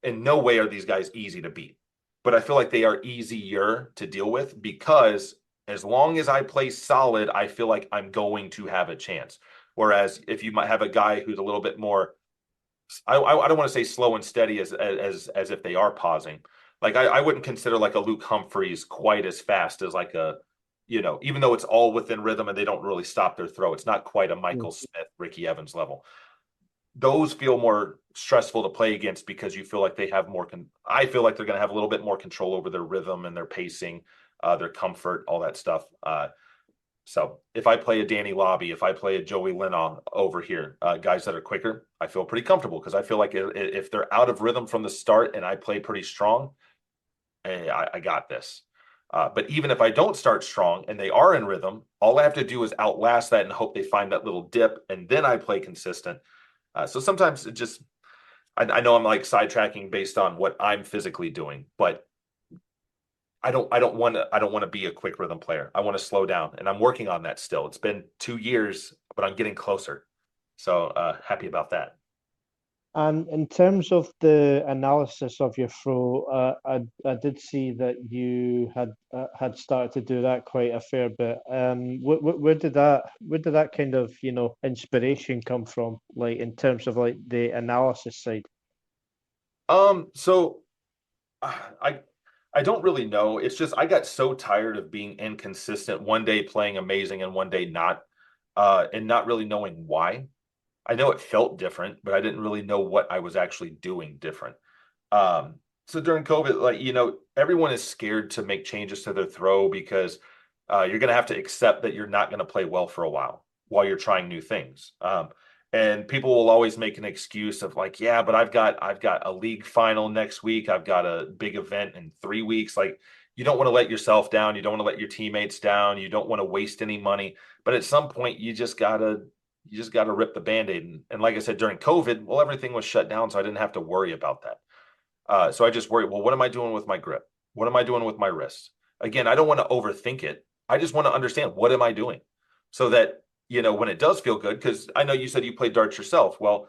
in no way are these guys easy to beat, but I feel like they are easier to deal with because as long as I play solid, I feel like I'm going to have a chance. Whereas if you might have a guy who's a little bit more, I don't want to say slow and steady as if they are pausing. Like I wouldn't consider like a Luke Humphreys quite as fast as like a, even though it's all within rhythm and they don't really stop their throw. It's not quite a Michael Smith, Ricky Evans level. Those feel more stressful to play against because you feel like they have more. I feel like they're going to have a little bit more control over their rhythm and their pacing, their comfort, all that stuff. So if I play a Danny Lobby, if I play a Joey Linaw over here, guys that are quicker, I feel pretty comfortable because I feel like if they're out of rhythm from the start and I play pretty strong, hey, I got this. But even if I don't start strong and they are in rhythm, all I have to do is outlast that and hope they find that little dip, and then I play consistent. So sometimes it just, I know I'm like sidetracking based on what I'm physically doing, but I don't want to be a quick rhythm player. I want to slow down, and I'm working on that still. It's been 2 years, but I'm getting closer. So happy about that. And in terms of the analysis of your throw, I did see that you had started to do that quite a fair bit. Where did that kind of inspiration come from? Like in terms of like the analysis side. So I I don't really know. It's just I got so tired of being inconsistent, one day playing amazing and one day not, and not really knowing why. I know it felt different, but I didn't really know what I was actually doing different. So during COVID, like, everyone is scared to make changes to their throw because you're going to have to accept that you're not going to play well for a while you're trying new things. And people will always make an excuse of like, yeah, but I've got a league final next week. I've got a big event in 3 weeks. Like, you don't want to let yourself down. You don't want to let your teammates down. You don't want to waste any money. But at some point, you just gotta rip the Band-Aid. And like I said, during COVID, well, everything was shut down, so I didn't have to worry about that. So I just worried, well, what am I doing with my grip? What am I doing with my wrist? Again, I don't want to overthink it. I just want to understand what am I doing so that, when it does feel good, because I know you said you play darts yourself. Well,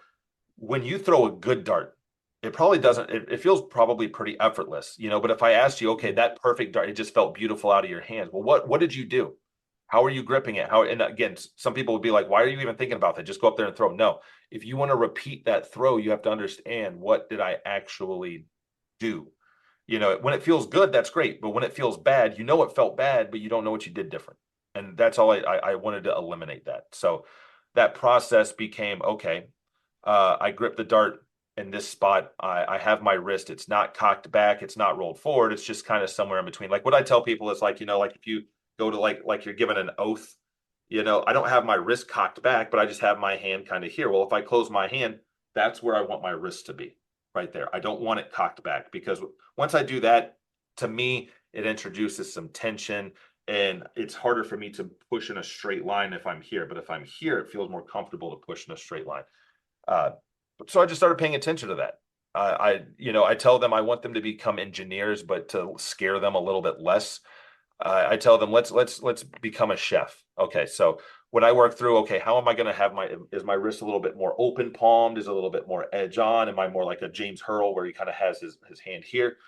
when you throw a good dart, it probably doesn't, it feels probably pretty effortless, but if I asked you, okay, that perfect dart, it just felt beautiful out of your hands. Well, what did you do? How are you gripping it? And again, some people would be like, why are you even thinking about that? Just go up there and throw. No, if you want to repeat that throw, you have to understand, what did I actually do? When it feels good, that's great. But when it feels bad, it felt bad, but you don't know what you did different. And that's all I wanted to eliminate that. So that process became, okay, I grip the dart in this spot. I have my wrist. It's not cocked back. It's not rolled forward. It's just kind of somewhere in between. Like what I tell people is like, like if you go to like you're given an oath, I don't have my wrist cocked back, but I just have my hand kind of here. Well, if I close my hand, that's where I want my wrist to be, right there. I don't want it cocked back, because once I do that, to me, it introduces some tension, and it's harder for me to push in a straight line if I'm here. But if I'm here, it feels more comfortable to push in a straight line. Uh, so I just started paying attention to that. I tell them I want them to become engineers, but to scare them a little bit less. I tell them let's become a chef. Okay, so when I work through, okay, how am I going to have is my wrist a little bit more open palmed? Is it a little bit more edge on? Am I more like a James Hurl where he kind of has his hand here?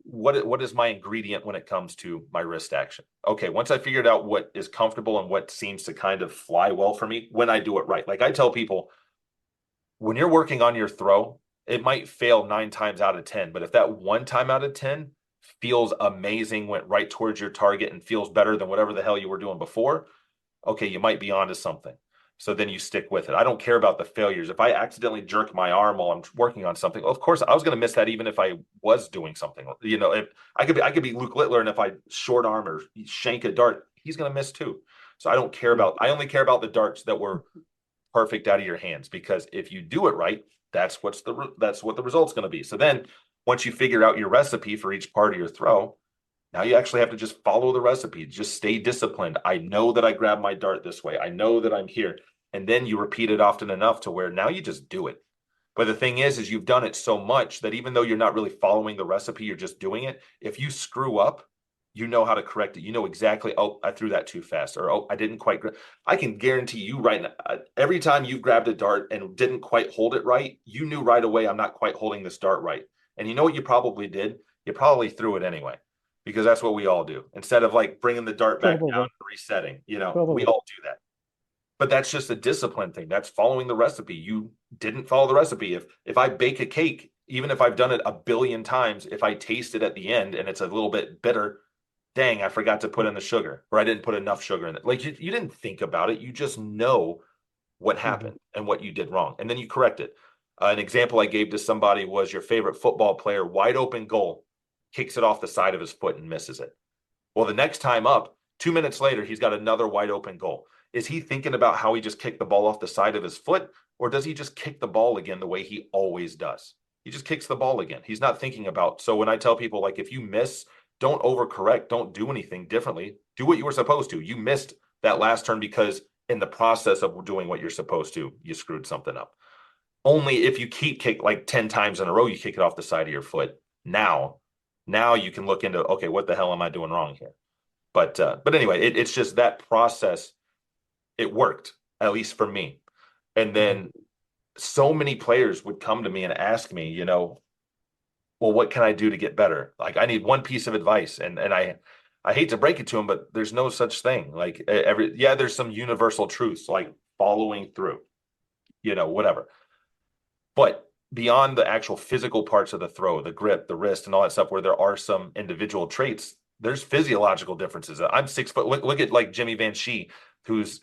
What is my ingredient when it comes to my wrist action? Okay, once I figured out what is comfortable and what seems to kind of fly well for me when I do it right. Like I tell people, when you're working on your throw, it might fail 9 times out of 10, but if that 1 time out of 10 feels amazing, went right towards your target and feels better than whatever the hell you were doing before, okay, you might be onto something. So then you stick with it. I don't care about the failures. If I accidentally jerk my arm while I'm working on something, well, of course I was going to miss that even if I was doing something. If I could be Luke Littler, and if I short arm or shank a dart, he's going to miss too. So I don't care about. I only care about the darts that were perfect out of your hands, because if you do it right, that's what the result's going to be. So then once you figure out your recipe for each part of your throw, now you actually have to just follow the recipe. Just stay disciplined. I know that I grab my dart this way. I know that I'm here. And then you repeat it often enough to where now you just do it. But the thing is you've done it so much that even though you're not really following the recipe, you're just doing it. If you screw up, you know how to correct it. You know exactly, oh, I threw that too fast, or oh, I didn't quite. I can guarantee you right now, every time you grabbed a dart and didn't quite hold it right, you knew right away, I'm not quite holding this dart right. And you know what you probably did? You probably threw it anyway, because that's what we all do. Instead of like bringing the dart back down Probably, and resetting, we probably. all do that. But that's just a discipline thing. That's following the recipe. You didn't follow the recipe. If I bake a cake, even if I've done it a billion times, if I taste it at the end and it's a little bit bitter, dang, I forgot to put in the sugar, or I didn't put enough sugar in it. Like you didn't think about it. You just know what Mm-hmm. happened and what you did wrong. And then you correct it. An example I gave to somebody was your favorite football player, wide open goal, kicks it off the side of his foot and misses it. Well, the next time up, 2 minutes later, he's got another wide open goal. Is he thinking about how he just kicked the ball off the side of his foot, or does he just kick the ball again the way he always does? He just kicks the ball again. He's not thinking about. So when I tell people, like, if you miss, don't overcorrect, don't do anything differently. Do what you were supposed to. You missed that last turn because in the process of doing what you're supposed to, you screwed something up. Only if you keep kick like 10 times in a row, you kick it off the side of your foot. Now you can look into, okay, what the hell am I doing wrong here? But anyway, it's just that process. It worked, at least for me. And Mm-hmm. then so many players would come to me and ask me, well, what can I do to get better? Like I need one piece of advice. And I hate to break it to them, but there's no such thing. Like there's some universal truths like following through, whatever. But beyond the actual physical parts of the throw, the grip, the wrist, and all that stuff, where there are some individual traits, there's physiological differences. I'm 6 foot. Look at like Jimmy Van Shee, who's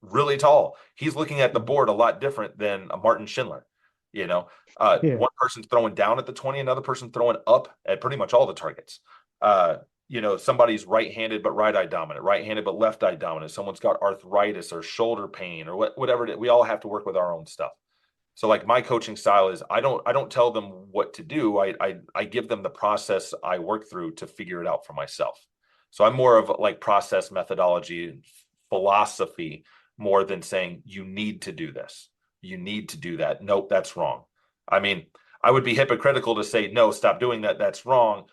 really tall. He's looking at the Mm-hmm. board a lot different than a Martin Schindler. You know, Yeah. one person's throwing down at the 20, another person throwing up at pretty much all the targets. Somebody's right-handed but right eye dominant, right-handed but left eye dominant. Someone's got arthritis or shoulder pain or whatever it is. We all have to work with our own stuff. So like my coaching style is I don't tell them what to do. I give them the process I work through to figure it out for myself. So I'm more of like process methodology philosophy more than saying you need to do this. You need to do that. Nope, that's wrong. I mean, I would be hypocritical to say no, stop doing that. That's wrong.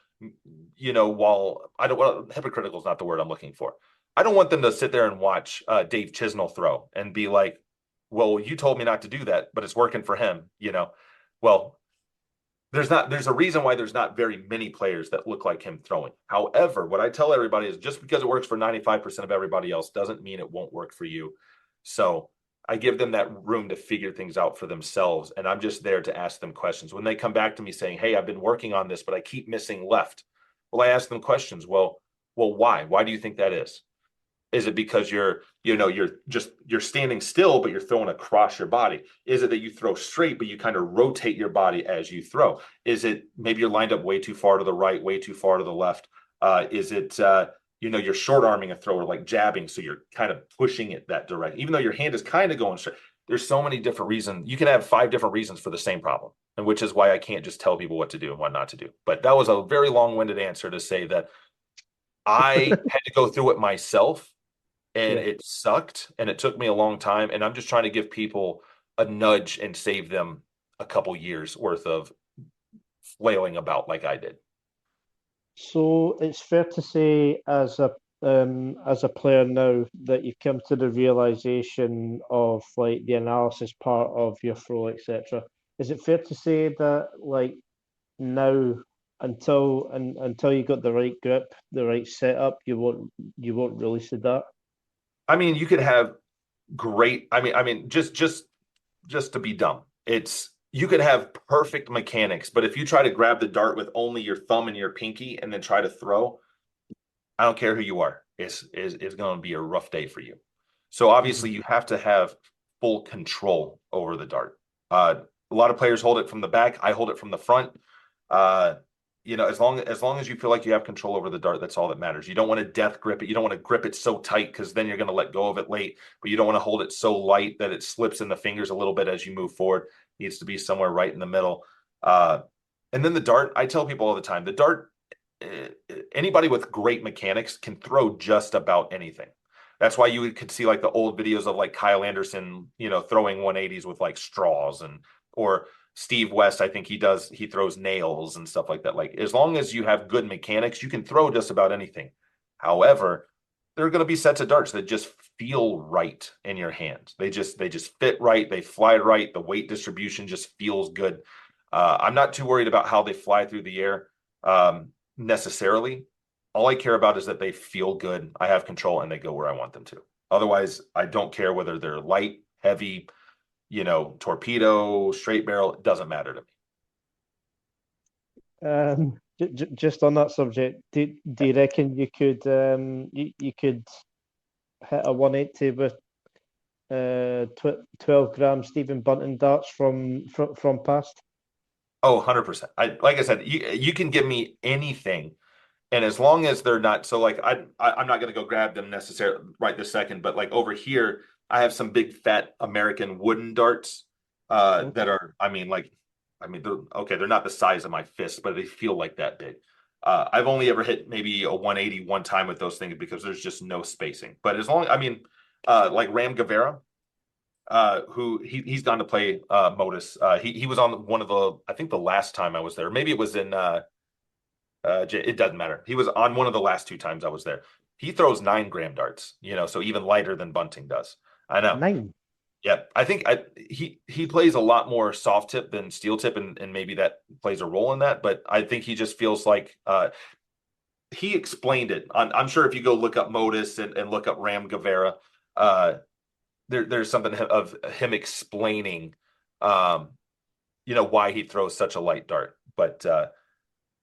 While I don't hypocritical is not the word I'm looking for. I don't want them to sit there and watch Dave Chisnell throw and be like, well, you told me not to do that, but it's working for him. Well, there's a reason why there's not very many players that look like him throwing. However, what I tell everybody is just because it works for 95% of everybody else doesn't mean it won't work for you. So I give them that room to figure things out for themselves. And I'm just there to ask them questions. When they come back to me saying, hey, I've been working on this, but I keep missing left. Well, I ask them questions. Well, why? Why do you think that is? Is it because you're standing still, but you're throwing across your body? Is it that you throw straight, but you kind of rotate your body as you throw? Is it maybe you're lined up way too far to the right, way too far to the left? Is it you're short arming a thrower like jabbing, so you're kind of pushing it that direction, even though your hand is kind of going straight. There's so many different reasons. You can have 5 different reasons for the same problem, and which is why I can't just tell people what to do and what not to do. But that was a very long-winded answer to say that I had to go through it myself and Yeah. it sucked and it took me a long time. And I'm just trying to give people a nudge and save them a couple years worth of flailing about like I did. So it's fair to say, as a player now, that you've come to the realization of like the analysis part of your throw, etc. Is it fair to say that like now, until you got the right grip, the right setup, you won't release the dart? I mean, you could have great, I mean, just to be dumb. It's you could have perfect mechanics, but if you try to grab the dart with only your thumb and your pinky and then try to throw, I don't care who you are. It's going to be a rough day for you. So Mhm. obviously you have to have full control over the dart. A lot of players hold it from the back. I hold it from the front. Uh, as long as you feel like you have control over the dart, that's all that matters. You don't want to death grip it. You don't want to grip it so tight because then you're going to let go of it late. But you don't want to hold it so light that it slips in the fingers a little bit as you move forward. It needs to be somewhere right in the middle. Uh, and then the dart, I tell people all the time, the dart anybody with great mechanics can throw just about anything. That's why you could see like the old videos of like Kyle Anderson, throwing 180s with like straws or Steve West, I think he throws nails and stuff like that. Like as long as you have good mechanics, you can throw just about anything. However, there are going to be sets of darts that just feel right in your hands. They just fit right, they fly right, the weight distribution just feels good. I'm not too worried about how they fly through the air necessarily. All I care about is that they feel good, I have control, and they go where I want them to. Otherwise, I don't care whether they're light, heavy, torpedo, straight barrel, it doesn't matter to me. Just on that subject, do you reckon you could hit a 180 with 12 gram Stephen Bunting darts from past? Oh, 100%. Like I said, you can give me anything. And as long as they're not, so like I'm not going to go grab them necessarily right this second, but like over here, I have some big fat American wooden darts that are, they're okay. They're not the size of my fist, but they feel like that big. I've only ever hit maybe a 180 one time with those things because there's just no spacing. But as long, like Ram Guevara, who he's gone to play Modus. He was on one of the, I think the last time I was there, maybe it was in it doesn't matter. He was on one of the last two times I was there. He throws 9 gram darts, so even lighter than Bunting does. I know. 9. Yeah, I think he plays a lot more soft tip than steel tip, and maybe that plays a role in that. But I think he just feels like he explained it. I'm sure if you go look up Modus and look up Ram Guevara, there's something of him explaining, why he throws such a light dart. But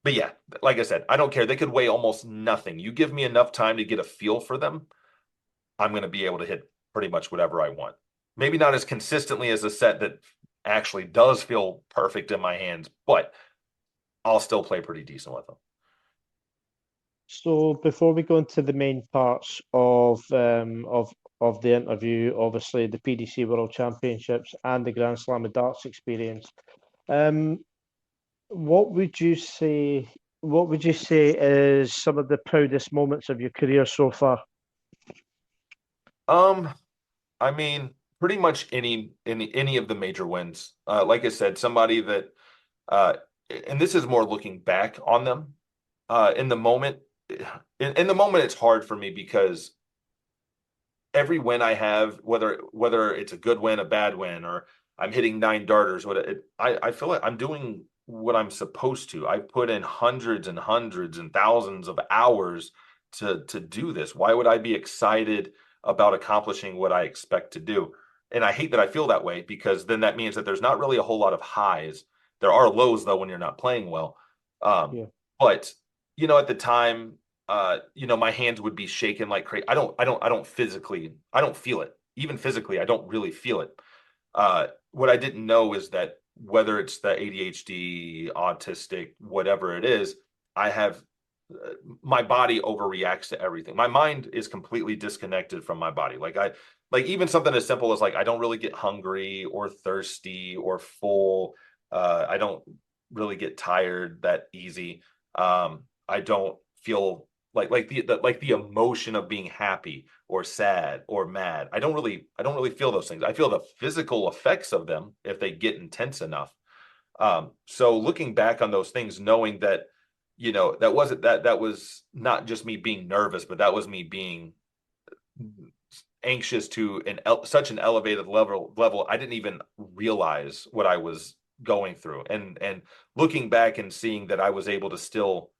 yeah, like I said, I don't care. They could weigh almost nothing. You give me enough time to get a feel for them, I'm going to be able to hit pretty much whatever I want. Maybe not as consistently as a set that actually does feel perfect in my hands, but I'll still play pretty decent with them. So before we go into the main parts of the interview, obviously the PDC World Championships and the Grand Slam of Darts experience, um, what would you say? What would you say is some of the proudest moments of your career so far? Um, I mean, pretty much any of the major wins. Like I said, somebody that uh and this is more looking back on them. In the moment, in the moment it's hard for me because every win I have, whether it's a good win, a bad win, or I'm hitting 9 darters, I feel like I'm doing what I'm supposed to. I put in hundreds and hundreds and thousands of hours to do this. Why would I be excited about accomplishing what I expect to do? And I hate that I feel that way because then that means that there's not really a whole lot of highs. There are lows though when you're not playing well. Um, Yeah. but at the time, my hands would be shaking like crazy. I don't feel it. Even physically, I don't really feel it. What I didn't know is that whether it's the ADHD, autistic, whatever it is, I have my body overreacts to everything. My mind is completely disconnected from my body. Like even something as simple as like I don't really get hungry or thirsty or full. I don't really get tired that easy. I don't feel like the emotion of being happy or sad or mad. I don't really feel those things. I feel the physical effects of them if they get intense enough. So looking back on those things, knowing that, that was not just me being nervous, but that was me being anxious to such an elevated level. I didn't even realize what I was going through. And looking back and seeing that I was able to still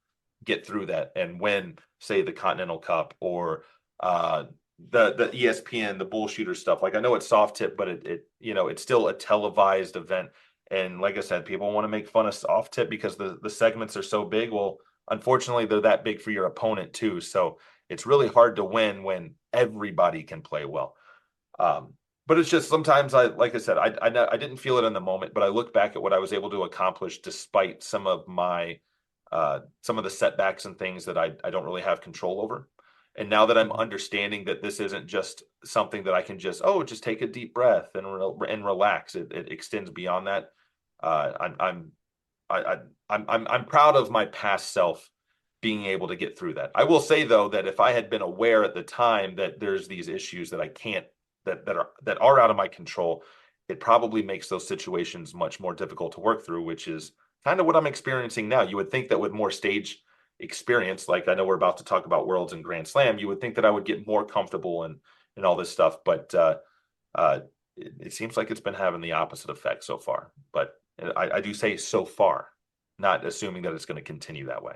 get through that and win, say, the Continental Cup or the ESPN, the bull shooter stuff. Like I know it's soft tip, but it's still a televised event. And like I said, people want to make fun of soft tip because the segments are so big. Well, unfortunately, they're that big for your opponent too. So it's really hard to win when everybody can play well. But it's just sometimes like I said, I didn't feel it in the moment, but I look back at what I was able to accomplish despite some of the setbacks and things that I don't really have control over. And now that I'm understanding that this isn't just something that I can just take a deep breath and relax. It extends beyond that. I'm proud of my past self being able to get through that. I will say though that if I had been aware at the time that there's these issues that I can't that are out of my control, it probably makes those situations much more difficult to work through, which is kind of what I'm experiencing now. You would think that with more stage experience, like I know we're about to talk about Worlds and Grand Slam, you would think that I would get more comfortable and all this stuff, but it seems like it's been having the opposite effect so far. But I do say so far, not assuming that it's going to continue that way.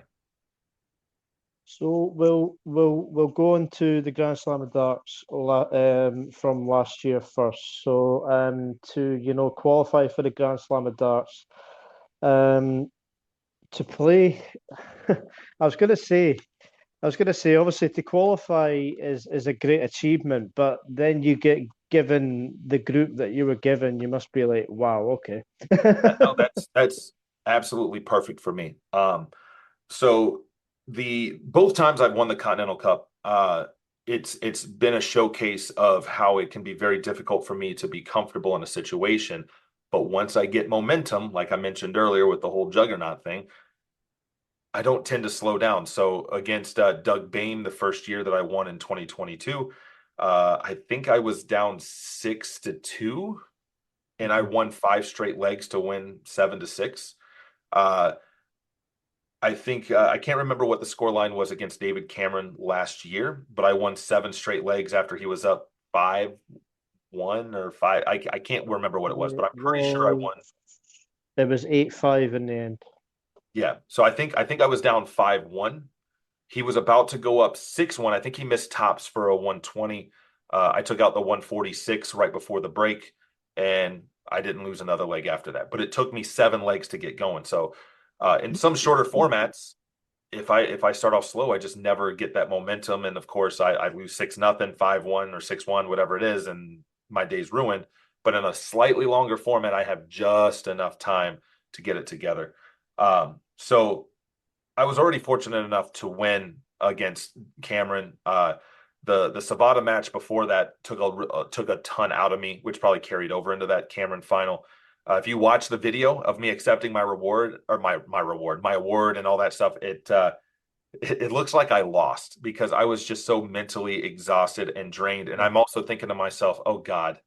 So we'll go into the Grand Slam of Darts from last year first. So to qualify for the Grand Slam of Darts, um, to play, I was going to say obviously to qualify is a great achievement, but then you get given the group that you were given, you must be like, wow, okay. No, that's absolutely perfect for me. So the both times I've won the Continental Cup, it's been a showcase of how it can be very difficult for me to be comfortable in a situation. But once I get momentum, like I mentioned earlier with the whole juggernaut thing, I don't tend to slow down. So against Doug Bain, the first year that I won in 2022, I think I was down 6-2, and I won 5 straight legs to win 7-6. Uh, I think I can't remember what the score line was against David Cameron last year, but I won 7 straight legs after he was up 5-1 or five. I can't remember what it was, but I'm pretty sure I won. It was 8-5 in the end. Yeah. So I think I was down 5-1. He was about to go up 6-1. I think he missed tops for a 120. I took out the 146 right before the break, and I didn't lose another leg after that. But it took me 7 legs to get going. So in some shorter formats, if I start off slow, I just never get that momentum. And of course, I lose 6-0, 5-1, or 6-1, whatever it is, and my day's ruined. But in a slightly longer format, I have just enough time to get it together. So I was already fortunate enough to win against Cameron. The Savada match before that took a ton out of me, which probably carried over into that Cameron final. If you watch the video of me accepting my reward or my award and all that stuff, it looks like I lost because I was just so mentally exhausted and drained. And I'm also thinking to myself, oh God,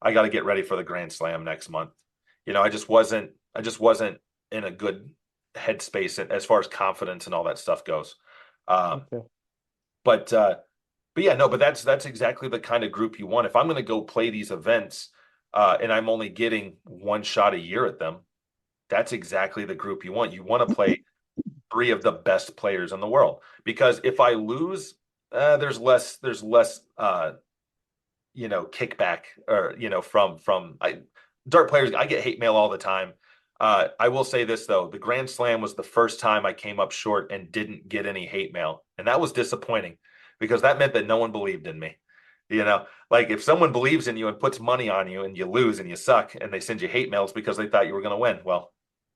I got to get ready for the Grand Slam next month. I just wasn't in a good headspace as far as confidence and all that stuff goes. Um, Okay. but yeah, no, but that's exactly the kind of group you want. If I'm going to go play these events, and I'm only getting one shot a year at them, that's exactly the group you want. You want to play three of the best players in the world because if I lose, there's less kickback or from dart players. I get hate mail all the time. I will say this though, the Grand Slam was the first time I came up short and didn't get any hate mail, and that was disappointing because that meant that no one believed in me. Like if someone believes in you and puts money on you and you lose and you suck and they send you hate mails because they thought you were going to win. Well,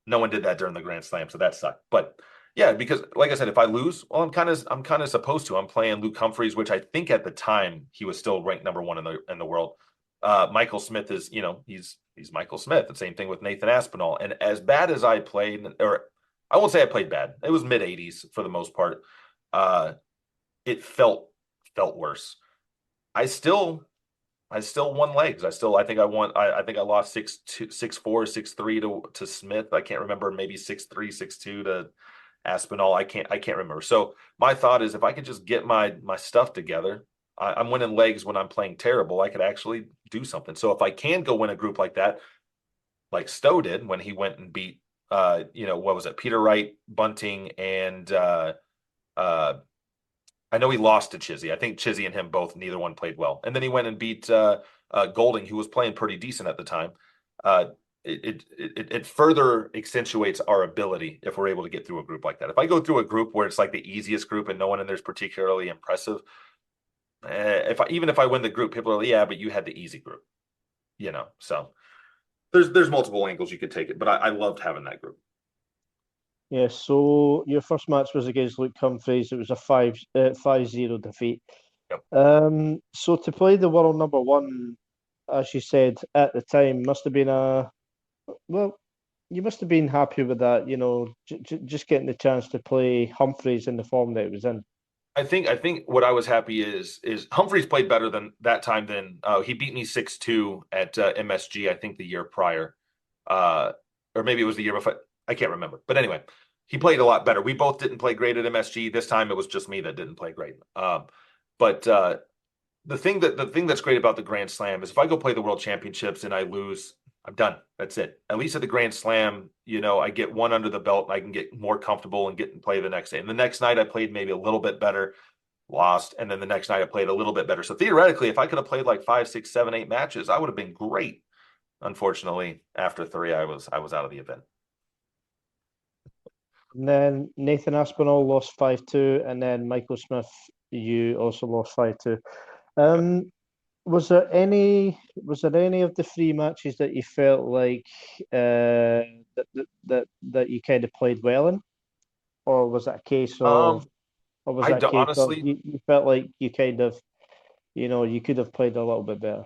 no one did that during the Grand Slam, so that sucked. But yeah, because like I said, if I lose, well, I'm kind of supposed to. I'm playing Luke Humphreys, which I think at the time he was still ranked number one in the world. Michael Smith is, he's Michael Smith. The same thing with Nathan Aspinall. And as bad as I played, or I won't say I played bad. It was mid 80s for the most part. It felt worse. I still won legs. I think I won. I think I lost 6-2, 6-4, 6-3 to Smith. I can't remember. Maybe 6-3, 6-2 to Aspinall. I can't remember. So my thought is if I could just get my stuff together, I'm winning legs when I'm playing terrible. I could actually do something. So if I can go win a group like that, like Stowe did when he went and beat what was it, Peter Wright, Bunting, and uh I know he lost to Chizzy. I think Chizzy and him both, neither one played well. And then he went and beat Golding, who was playing pretty decent at the time. Uh, it further accentuates our ability if we're able to get through a group like that. If I go through a group where it's like the easiest group and no one in there's particularly impressive, even if I win the group, people are like, yeah, but you had the easy group, So there's multiple angles you could take it, but I loved having that group. Yeah, so your first match was against Luke Humphreys. It was a 5-0 defeat. Yep. So to play the world number one, as you said at the time, must have been well, you must have been happy with that, just getting the chance to play Humphreys in the form that it was in. I think what I was happy is Humphreys played better than that time. Than he beat me 6-2 at MSG. I think the year prior, uh, or maybe it was the year before. I can't remember. But anyway, he played a lot better. We both didn't play great at MSG. This time it was just me that didn't play great. But the thing that's great about the Grand Slam is if I go play the World Championships and I lose, I'm done. That's it. At least at the Grand Slam, I get one under the belt and I can get more comfortable and get and play the next day. And the next night I played maybe a little bit better, lost, and then the next night I played a little bit better. So theoretically, if I could have played like 5, 6, 7, 8 matches, I would have been great. Unfortunately, after 3, I was out of the event. And then Nathan Aspinall lost 5-2, and then Michael Smith, you also lost 5-2. Was there any of the 3 matches that you felt like that you kind of played well in, or was that a case of, Um, or was I that a do, case of honestly, you felt like you kind of, you could have played a little bit better?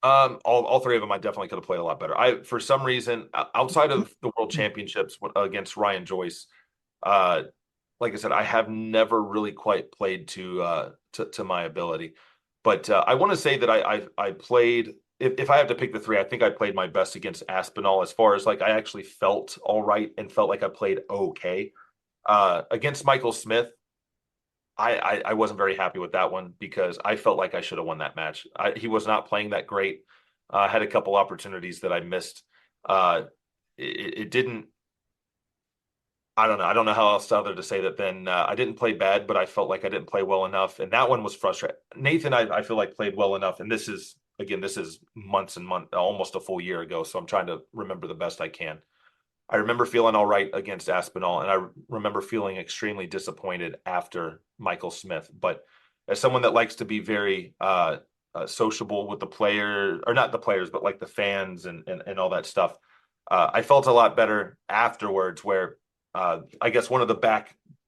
all 3 of them, I definitely could have played a lot better. For some reason, outside of the World Championships against Ryan Joyce, uh, like I said, I have never really quite played to my ability. But I want to say that I played. If I have to pick the 3, I think I played my best against Aspinall as far as like I actually felt all right and felt like I played okay. Against Michael Smith, I wasn't very happy with that one because I felt like I should have won that match. He was not playing that great. Had a couple opportunities that I missed. Uh, it didn't. I don't know. I don't know how else other to say that then I didn't play bad, but I felt like I didn't play well enough. And that one was frustrating. Nathan, I feel like played well enough. And this is months and months, almost a full year ago. So I'm trying to remember the best I can. I remember feeling all right against Aspinall, and I remember feeling extremely disappointed after Michael Smith. But as someone that likes to be very sociable with the player, or not the players, but like the fans and all that stuff, I felt a lot better afterwards. Where I guess one of the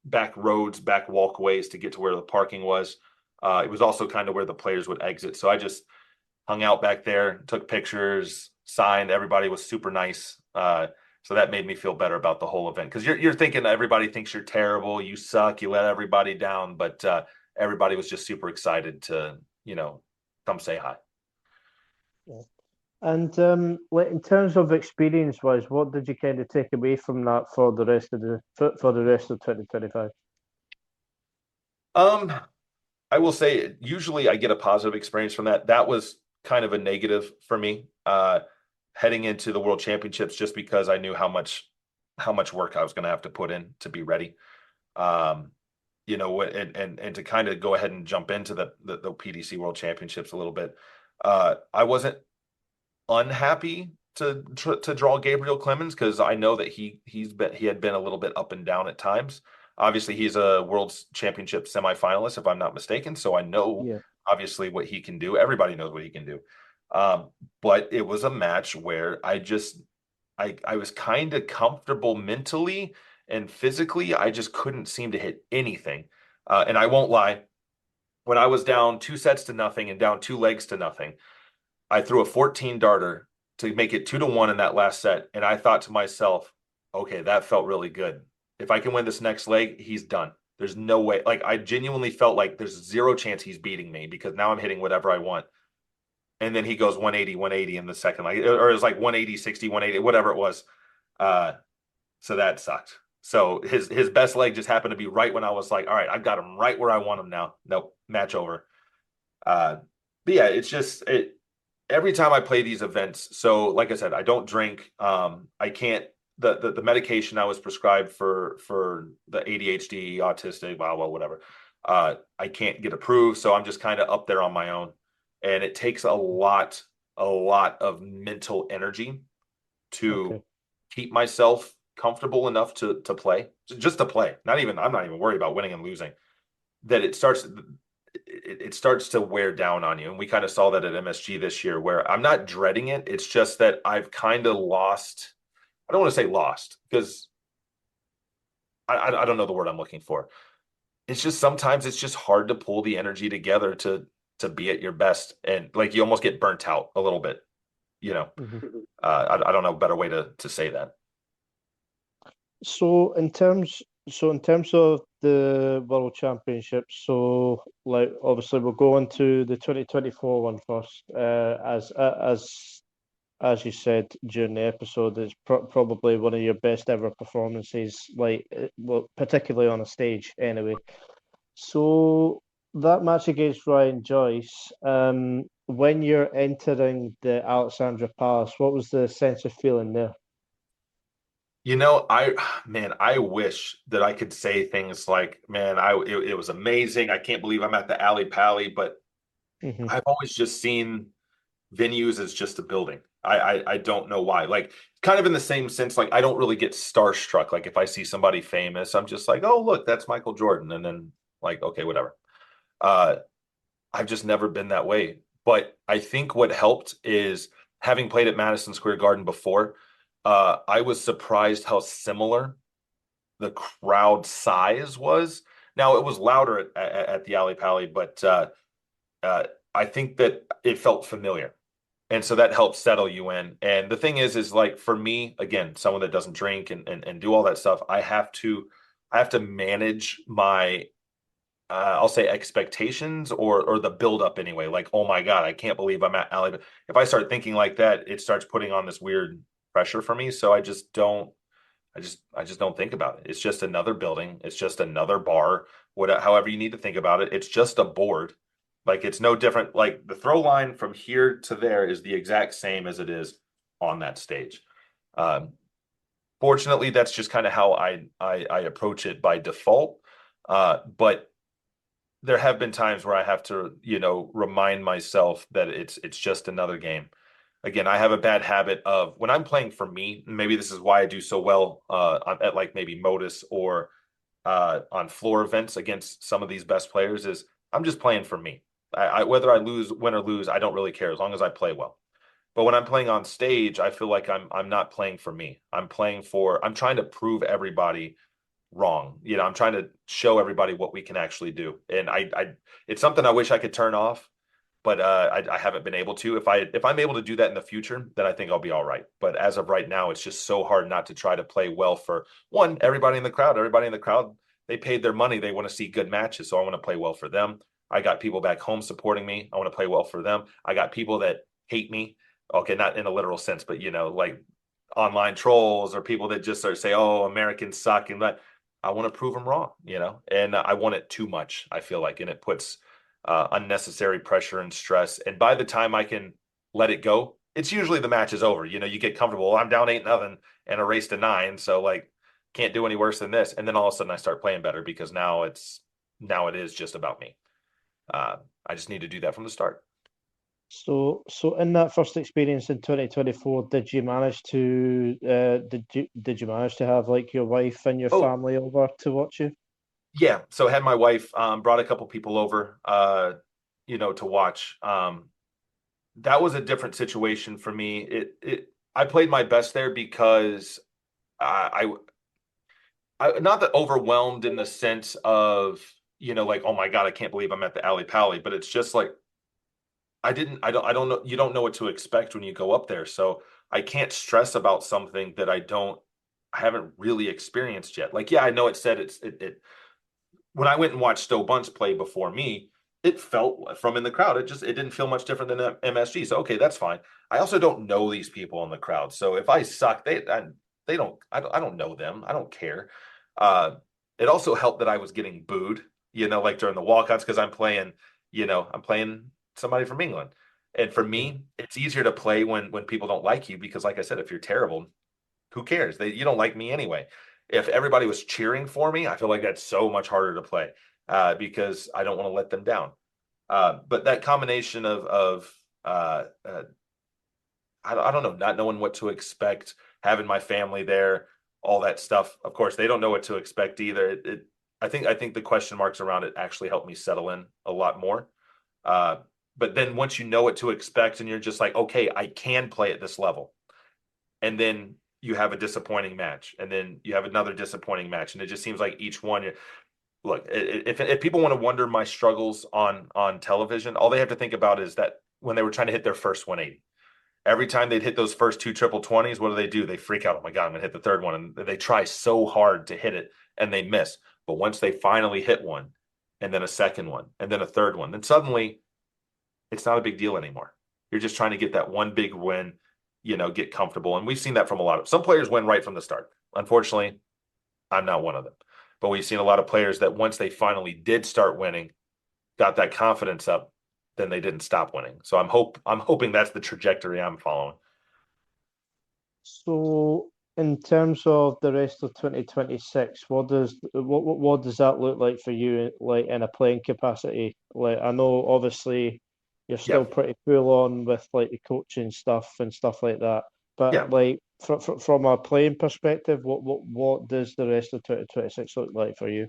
back roads, back walkways to get to where the parking was, it was also kind of where the players would exit. So I just hung out back there, took pictures, signed. Everybody was super nice. So that made me feel better about the whole event because you're thinking everybody thinks you're terrible, you suck, you let everybody down, but everybody was just super excited to come say hi. Yeah. And like in terms of experience wise, what did you kind of take away from that for the rest of for the rest of 2025? Um, I will say usually I get a positive experience from that. That was kind of a negative for me. Heading into the World Championships just because I knew how much work I was going to have to put in to be ready. Um, and to kind of go ahead and jump into the PDC World Championships a little bit. I wasn't unhappy to draw Gabriel Clemens because I know that he had been a little bit up and down at times. Obviously, he's a World Championship semifinalist, if I'm not mistaken. So I know Yeah. obviously what he can do. Everybody knows what he can do. But it was a match where I was kind of comfortable mentally and physically. I just couldn't seem to hit anything. And I won't lie, when I was down 2 sets to nothing and down 2 legs to nothing, I threw a 14 darter to make it 2-1 in that last set. And I thought to myself, okay, that felt really good. If I can win this next leg, he's done. There's no way. Like, I genuinely felt like there's zero chance he's beating me because now I'm hitting whatever I want. And then he goes 180, 180 in the second leg, or it was like 180, 60, 180, whatever it was. Uh, so that sucked. So his best leg just happened to be right when I was like, all right, I've got him right where I want him now. Nope, match over. Uh, but yeah, it's just every time I play these events. So like I said, I don't drink. I can't the medication I was prescribed for the ADHD, autistic, well, whatever. I can't get approved, so I'm just kind of up there on my own, and it takes a lot of mental energy to Okay. keep myself comfortable enough to play, just to play. I'm not even worried about winning and losing. That it starts to wear down on you. And we kind of saw that at MSG this year where I'm not dreading it. It's just that I've kind of lost. I don't want to say lost because I don't know the word I'm looking for. It's just sometimes it's just hard to pull the energy together to be at your best. And like you almost get burnt out a little bit, you know. Mhm. I don't know a better way to say that. So in terms of the World Championship. So, like, obviously, we'll go on to the 2024 one first. As you said during the episode, it's probably one of your best ever performances, like, well, particularly on a stage, anyway. So that match against Ryan Joyce, when you're entering the Alexandra Palace, what was the sense of feeling there? I wish that I could say things like, man, it was amazing. I can't believe I'm at the Alley Pally, but Hmm. I've always just seen venues as just a building. I don't know why. Like kind of in the same sense, like I don't really get starstruck. Like if I see somebody famous, I'm just like, oh, look, that's Michael Jordan. And then like, okay, whatever. Uh, I've just never been that way. But I think what helped is having played at Madison Square Garden before, I was surprised how similar the crowd size was. Now it was louder at the Alley Pally, but uh, I think that it felt familiar. And so that helps settle you in. And the thing is like for me, again, someone that doesn't drink and do all that stuff, I have to manage my I'll say expectations or the buildup anyway. Like, oh my God, I can't believe I'm at Alley. If I start thinking like that, it starts putting on this weird pressure for me. So I just don't think about it. It's just another building. It's just another bar. However you need to think about it. It's just a board. Like it's no different. Like the throw line from here to there is the exact same as it is on that stage. Um, Fortunately, that's just kind of how I approach it by default. But there have been times where I have to, remind myself that it's just another game. Again, I have a bad habit of when I'm playing for me, and maybe this is why I do so well at like maybe Modus or on floor events against some of these best players is I'm just playing for me. Whether I win or lose, I don't really care as long as I play well. But when I'm playing on stage, I feel like I'm not playing for me. I'm trying to prove everybody wrong. I'm trying to show everybody what we can actually do. And it's something I wish I could turn off, but I haven't been able to. If I'm able to do that in the future, then I think I'll be all right. But as of right now, it's just so hard not to try to play well for one, everybody in the crowd. Everybody in the crowd, they paid their money. They want to see good matches. So I want to play well for them. I got people back home supporting me. I want to play well for them. I got people that hate me. Okay, not in a literal sense, but like online trolls or people that just say, "Oh, Americans suck," and that I want to prove them wrong. And I want it too much, I feel like, and it puts unnecessary pressure and stress. And by the time I can let it go, it's usually the match is over. You get comfortable. I'm down 8-0 and a race to 9. So like can't do any worse than this. And then all of a sudden I start playing better because now it is just about me. Uh, I just need to do that from the start. So in that first experience in 2024, did you manage to have like your wife and your Oh, family over to watch you? yeah. So I had my wife brought a couple people over to watch. That was a different situation for me. I played my best there because I not that overwhelmed in the sense of, like, oh my God, I can't believe I'm at the Alley Pally, but it's just like I don't know, you don't know what to expect when you go up there. So I can't stress about something that I haven't really experienced yet. Like, yeah, I know it said it when I went and watched Stowe Bunce play before me, it felt from in the crowd. It didn't feel much different than MSG. So okay, that's fine. I also don't know these people in the crowd. So if I suck, they don't know them. I don't care. Uh, it also helped that I was getting booed, like during the walkouts because I'm playing somebody from England. And for Yeah. me, it's easier to play when people don't like you because like I said, if you're terrible, who cares? You don't like me anyway. If everybody was cheering for me, I feel like that's so much harder to play because I don't want to let them down. But that combination of I don't know, not knowing what to expect, having my family there, all that stuff. Of course, they don't know what to expect either. I think the question marks around it actually helped me settle in a lot more. Uh, but then once you know what to expect and you're just like, okay, I can play at this level, and then you have a disappointing match, and then you have another disappointing match, and it just seems like each one. Look, if people want to wonder my struggles on television, all they have to think about is that when they were trying to hit their first 180, every time they'd hit those first two triple 20s, what do? They freak out. Oh my God, I'm gonna hit the third one, and they try so hard to hit it and they miss. But once they finally hit one, and then a second one, and then a third one, then suddenly it's not a big deal anymore. You're just trying to get that one big win, get comfortable. And we've seen that from a lot of some players win right from the start. Unfortunately, I'm not one of them. But we've seen a lot of players that once they finally did start winning, got that confidence up, then they didn't stop winning. So I'm hoping that's the trajectory I'm following. So, in terms of the rest of 2026, what does that look like for you, like in a playing capacity? Like, I know obviously you're Yeah. still pretty full on with like the coaching stuff and stuff like that, Yeah. but like from a playing perspective, what does the rest of 2026 look like for you?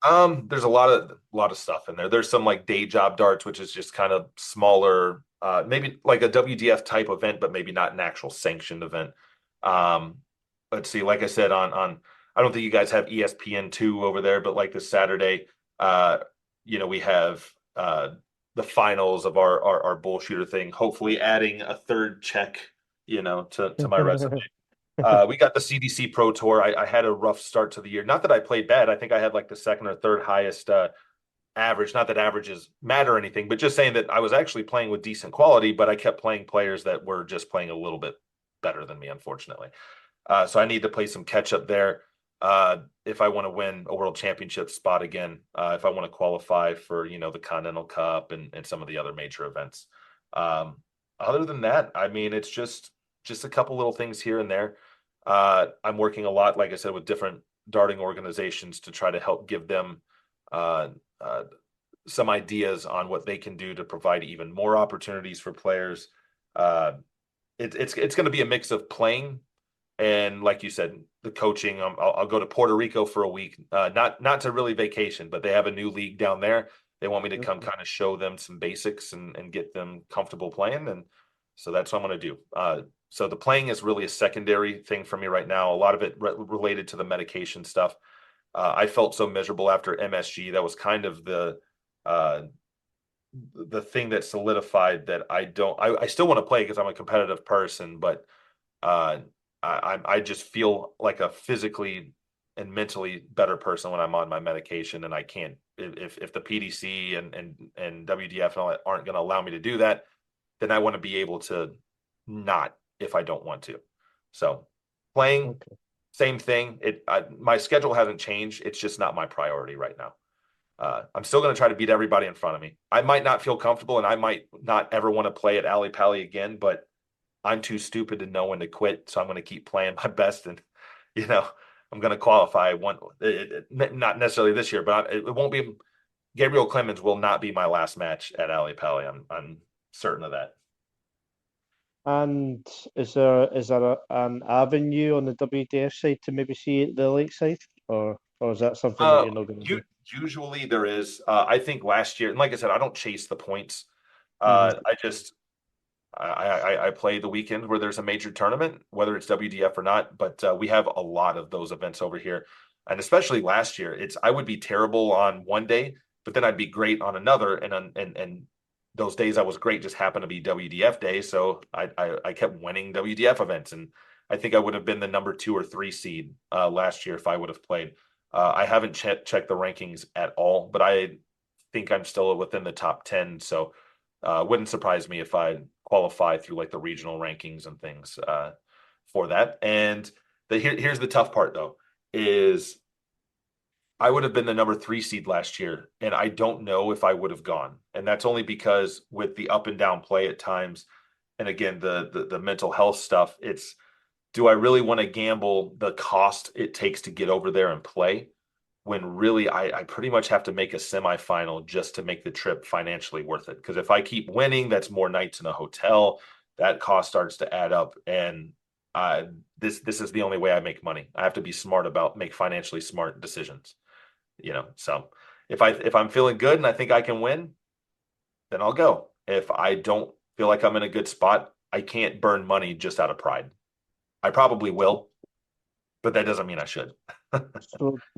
There's a lot of stuff in there. There's some like day job darts, which is just kind of smaller, maybe like a WDF type event, but maybe not an actual sanctioned event. Um, let's see, like I said, on I don't think you guys have ESPN2 over there, but like this Saturday, we have the finals of our bull shooter thing, hopefully adding a third check, to my resume. We got the CDC Pro Tour. I had a rough start to the year. Not that I played bad. I think I had like the second or third highest average. Not that averages matter or anything, but just saying that I was actually playing with decent quality, but I kept playing players that were just playing a little bit better than me, unfortunately. So I need to play some catch up there if I want to win a world championship spot again, if I want to qualify for, the Continental Cup and some of the other major events. Um, Other than that, I mean, it's just a couple little things here and there. I'm working a lot, like I said, with different darting organizations to try to help give them uh, uh, some ideas on what they can do to provide even more opportunities for players. Uh, it's going to be a mix of playing and, like you said, the coaching. I'll go to Puerto Rico for a week, not to really vacation, but they have a new league down there. They want me to come kind of show them some basics and get them comfortable playing, and so that's what I'm going to do. So the playing is really a secondary thing for me right now. A lot of it related to the medication stuff. I felt so miserable after MSG. That was kind of uh, the thing that solidified that I don't. I still want to play because I'm a competitive person, but uh, I just feel like a physically and mentally better person when I'm on my medication, and I can't. If the PDC and WDF and all that aren't going to allow me to do that, then I want to be able to not if I don't want to. So playing, Okay. same thing. My schedule hasn't changed. It's just not my priority right now. I'm still going to try to beat everybody in front of me. I might not feel comfortable, and I might not ever want to play at Ali Pali again, but I'm too stupid to know when to quit. So I'm going to keep playing my best, and you know, I'm going to qualify one. Not necessarily this year, but it won't be. Gabriel Clemens will not be my last match at Ali Pali. I'm certain of that. And is there an avenue on the WDF side to maybe see the lake side, or is that something that Uh, you're not going to you do? usually there is. I think last year, and like I said, I don't chase the points. Hmm. I just I play the weekend where there's a major tournament, whether it's WDF or not. But we have a lot of those events over here, and especially last year, I would be terrible on one day, but then I'd be great on another, and those days I was great just happened to be WDF days, so I kept winning WDF events, and I think I would have been the number 2 or 3 seed last year if I would have played. I haven't checked the rankings at all, but I think I'm still within the top 10, so wouldn't surprise me if I qualify through like the regional rankings and things for that. And here's the tough part though, is I would have been the number 3 seed last year, and I don't know if I would have gone. And that's only because with the up and down play at times, and again the mental health stuff, it's do I really want to gamble the cost it takes to get over there and play? When really I pretty much have to make a semifinal just to make the trip financially worth it. Because if I keep winning, that's more nights in a hotel. That cost starts to add up, and this is the only way I make money. I have to be smart about make financially smart decisions. So if I'm feeling good and I think I can win, then I'll go. If I don't feel like I'm in a good spot, I can't burn money just out of pride. I probably will, but that doesn't mean I should.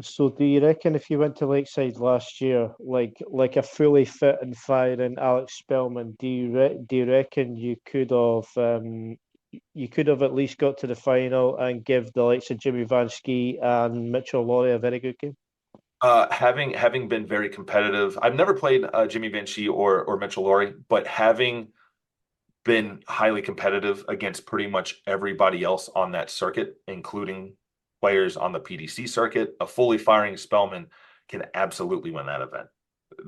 So do you reckon if you went to Lakeside last year, like a fully fit and firing Alex Spellman, do you reckon you could have at least got to the final and give the likes of Jimmy Van Ski and Mitchell Laurie a very good game? Having been very competitive, I've never played Jimmy Van Shee or Mitchell Laurie, but having been highly competitive against pretty much everybody else on that circuit, including players on the PDC circuit, a fully firing Spellman can absolutely win that event.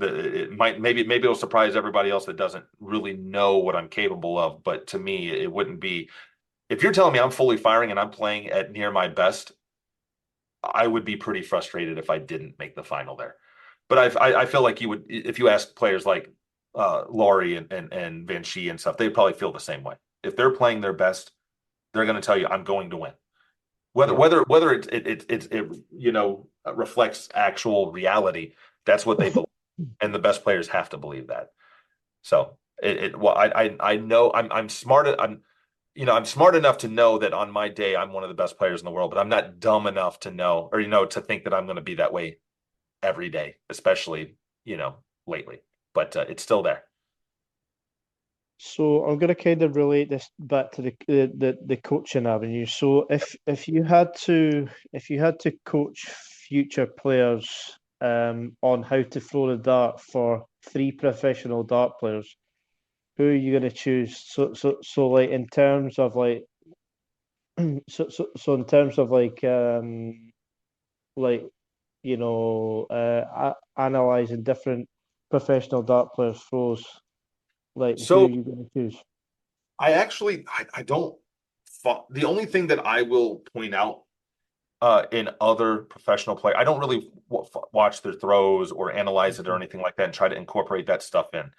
It might maybe it'll surprise everybody else that doesn't really know what I'm capable of, but to me, it wouldn't be. If you're telling me I'm fully firing and I'm playing at near my best, I would be pretty frustrated if I didn't make the final there. But I feel like you would if you ask players like Laurie and Van Shee and stuff, they'd probably feel the same way. If they're playing their best, they're going to tell you I'm going to win. Whether Yeah. whether it reflects actual reality, that's what they believe, and the best players have to believe that. So well I know I'm smart I'm smart enough to know that on my day I'm one of the best players in the world, but I'm not dumb enough to know or to think that I'm going to be that way every day, especially lately. But it's still there. So I'm going to kind of relate this back to the coaching avenue. So if you had to coach future players on how to throw the dart for three professional dart players, who are you going to choose? So like in terms of like so in terms of like analyzing different professional dart players throws, like who are So you going to choose? I don't. The only thing that I will point out in other professional play, I don't really watch their throws or analyze it or anything like that and try to incorporate that stuff in.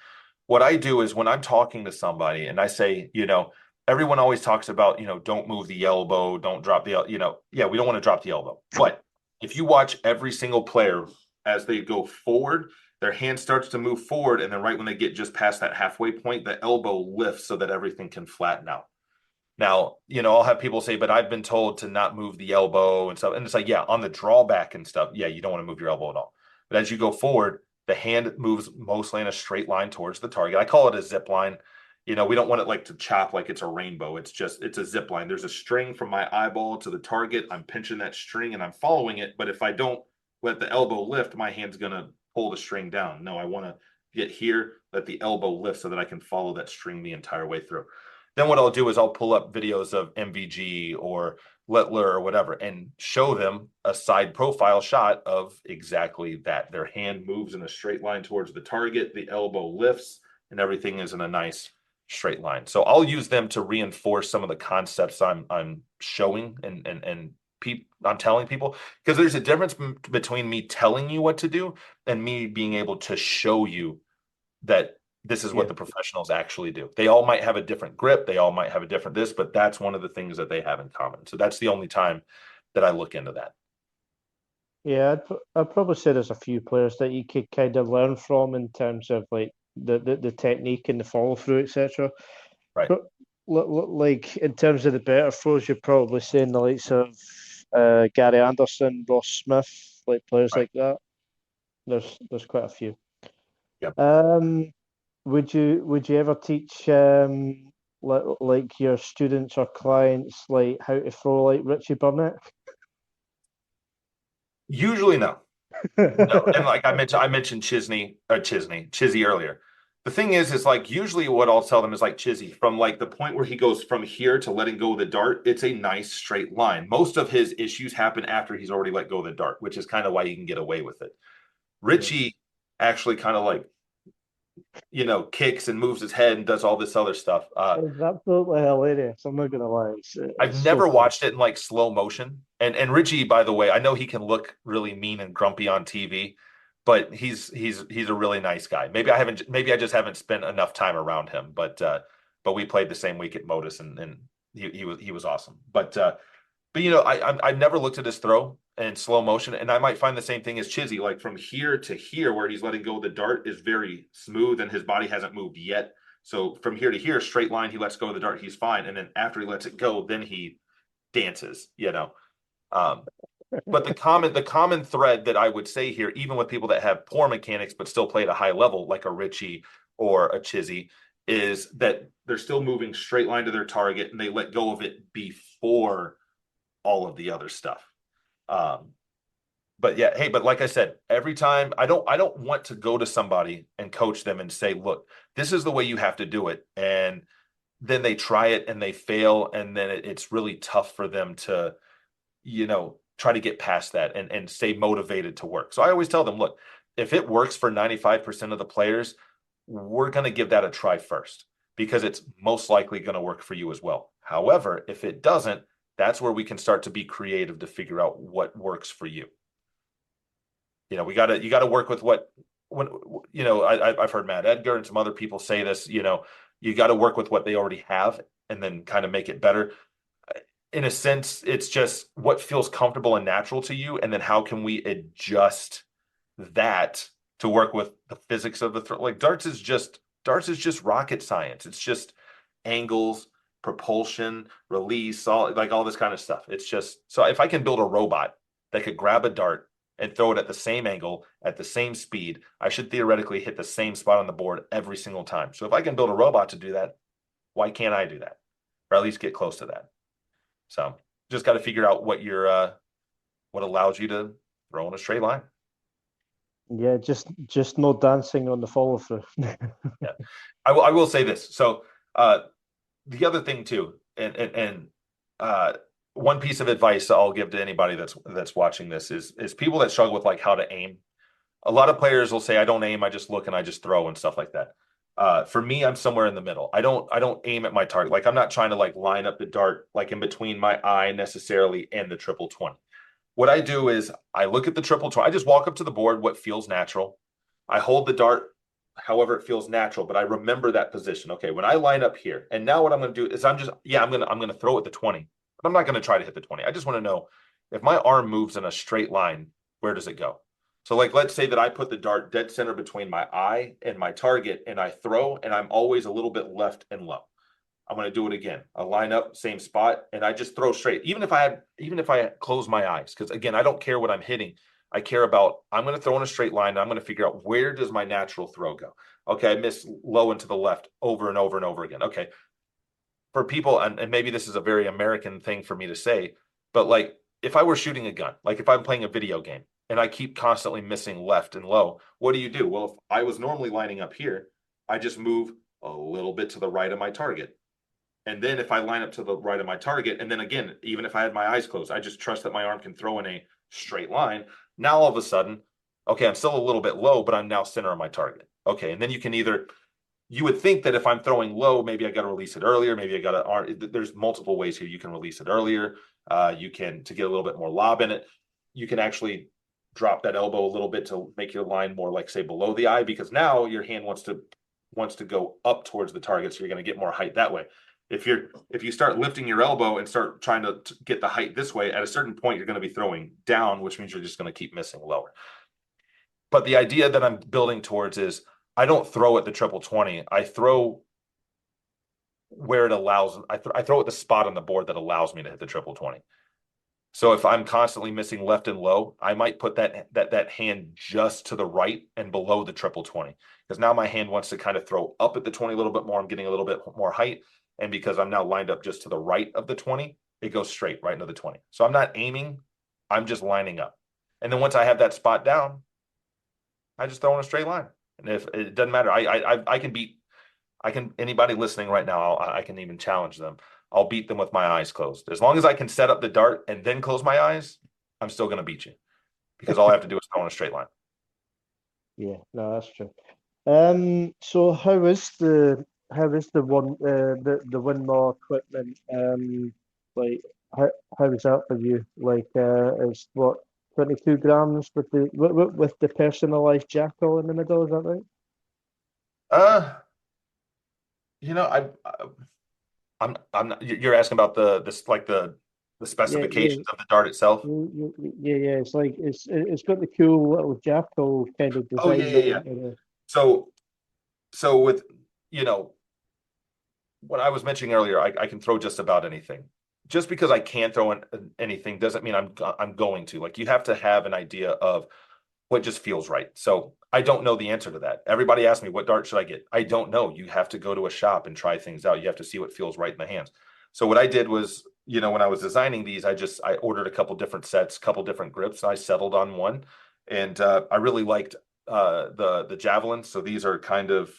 What I do is when I'm talking to somebody and I say, everyone always talks about, don't move the elbow, don't drop the, yeah, we don't want to drop the elbow. But if you watch every single player as they go forward, their hand starts to move forward. And then right when they get just past that halfway point, the elbow lifts so that everything can flatten out. Now, I'll have people say, but I've been told to not move the elbow and stuff. And it's like, yeah, on the drawback and stuff, yeah, you don't want to move your elbow at all. But as you go forward, the hand moves mostly in a straight line towards the target. I call it a zip line. We don't want it like to chop like it's a rainbow. It's a zip line. There's a string from my eyeball to the target. I'm pinching that string and I'm following it. But if I don't let the elbow lift, my hand's going to pull the string down. No, I want to get here, let the elbow lift so that I can follow that string the entire way through. Then what I'll do is I'll pull up videos of MVG or Littler or whatever and show them a side profile shot of exactly that. Their hand moves in a straight line towards the target, the elbow lifts, and everything is in a nice straight line. So I'll use them to reinforce some of the concepts I'm showing and I'm telling people, because there's a difference between me telling you what to do and me being able to show you that this is what Yeah. the professionals actually do. They all might have a different grip, they all might have a different this, but that's one of the things that they have in common. So that's the only time that I look into that. Yeah, I'd probably say there's a few players that you could kind of learn from in terms of like the technique and the follow through, etc. Right. But like in terms of the better throws, you're probably saying the likes of Gary Anderson, Ross Smith, like players Right. like that. There's quite a few. Yep. Um, would you ever teach like your students or clients like how to throw like Richie Burnett? Usually no. No. And like I mentioned Chizzy earlier. The thing is like usually what I'll tell them is like Chizzy, from like the point where he goes from here to letting go of the dart, it's a nice straight line. Most of his issues happen after he's already let go of the dart, which is kind of why he can get away with it. Yeah. Richie actually kind of like kicks and moves his head and does all this other stuff. It's absolutely hilarious. I'm not gonna lie. I've It's so never funny. watched it in like slow motion. And Richie, by the way, I know he can look really mean and grumpy on TV, but he's a really nice guy. Maybe I just haven't spent enough time around him, but we played the same week at Modus and he was awesome. But I've never looked at his throw in slow motion, and I might find the same thing as Chizzy. Like from here to here, where he's letting go of the dart is very smooth, and his body hasn't moved yet. So from here to here, straight line, he lets go of the dart, he's fine. And then after he lets it go, then he dances. Um, but the common thread that I would say here, even with people that have poor mechanics but still play at a high level, like a Richie or a Chizzy, is that they're still moving straight line to their target and they let go of it before all of the other stuff. Um, but yeah, hey, but like I said, every time I don't want to go to somebody and coach them and say, look, this is the way you have to do it. And then they try it and they fail, and then it's really tough for them to, try to get past that and stay motivated to work. So I always tell them, look, if it works for 95% of the players, we're going to give that a try first because it's most likely going to work for you as well. However, if it doesn't, that's where we can start to be creative to figure out what works for you. You got to work with when, I've heard Matt Edgar and some other people say this, you got to work with what they already have and then kind of make it better. In a sense, it's just what feels comfortable and natural to you. And then how can we adjust that to work with the physics of the throw? Like darts is just rocket science. It's just angles, propulsion, release, all this kind of stuff. It's just, so if I can build a robot that could grab a dart and throw it at the same angle, at the same speed, I should theoretically hit the same spot on the board every single time. So if I can build a robot to do that, why can't I do that? Or at least get close to that. So just got to figure out what allows you to throw in a straight line. Yeah, just no dancing on the follow through. Yeah. I will say this. So the other thing too, and one piece of advice I'll give to anybody that's watching this is people that struggle with like how to aim. A lot of players will say, I don't aim, I just look and I just throw and stuff like that. For me, I'm somewhere in the middle. I don't aim at my target. Like I'm not trying to like line up the dart like in between my eye necessarily and the triple 20. What I do is I look at the triple 20. I just walk up to the board, what feels natural. I hold the dart however it feels natural, but I remember that position. Okay, when I line up here, and now what I'm going to do is I'm going to throw at the 20. But I'm not going to try to hit the 20. I just want to know if my arm moves in a straight line, where does it go? So like let's say that I put the dart dead center between my eye and my target and I throw and I'm always a little bit left and low. I'm going to do it again. I line up, same spot, and I just throw straight. Even if I close my eyes, because again, I don't care what I'm hitting. I care about I'm going to throw in a straight line. And I'm going to figure out where does my natural throw go. Okay, I miss low and to the left over and over and over again. Okay, for people, and maybe this is a very American thing for me to say, but like if I were shooting a gun, like if I'm playing a video game and I keep constantly missing left and low, what do? Well, if I was normally lining up here, I just move a little bit to the right of my target. And then if I line up to the right of my target, and then again, even if I had my eyes closed, I just trust that my arm can throw in a straight line. Now all of a sudden, okay, I'm still a little bit low, but I'm now center on my target. Okay, and then you would think that if I'm throwing low, maybe I got to release it earlier. Maybe I got to, there's multiple ways here. You can release it earlier. You can, to get a little bit more lob in it, you can actually drop that elbow a little bit to make your line more like say below the eye, because now your hand wants to go up towards the target. So you're going to get more height that way. If you start lifting your elbow and start trying to get the height this way, at a certain point, you're going to be throwing down, which means you're just going to keep missing lower. But the idea that I'm building towards is I don't throw at the triple 20. I throw where it allows. I throw at the spot on the board that allows me to hit the triple 20. So if I'm constantly missing left and low, I might put that hand just to the right and below the triple 20, because now my hand wants to kind of throw up at the 20 a little bit more. I'm getting a little bit more height. And because I'm now lined up just to the right of the 20, it goes straight right into the 20. So I'm not aiming, I'm just lining up. And then once I have that spot down, I just throw in a straight line. And if it doesn't matter, anybody listening right now, I can even challenge them. I'll beat them with my eyes closed. As long as I can set up the dart and then close my eyes, I'm still going to beat you, because all I have to do is throw in a straight line. Yeah, no, that's true. So how is the Winmore equipment? Like how is that for you? Like, it's what 22 grams with the personalized jackal in the middle. Is that right? Uh, you know, I'm not, you're asking about the Yeah, yeah, specifications of the dart itself. yeah. It's like it's got the cool little jackal kind of Oh yeah, design yeah, yeah. on it. So with you know what I was mentioning earlier, I can throw just about anything. Just because I can throw anything doesn't mean I'm going to. Like you have to have an idea of what just feels right. So I don't know the answer to that. Everybody asks me, what dart should I get? I don't know. You have to go to a shop and try things out. You have to see what feels right in the hands. So what I did was when I was designing these, I ordered a couple different sets, couple different grips, and I settled on one. And I really liked the javelin. So these are kind of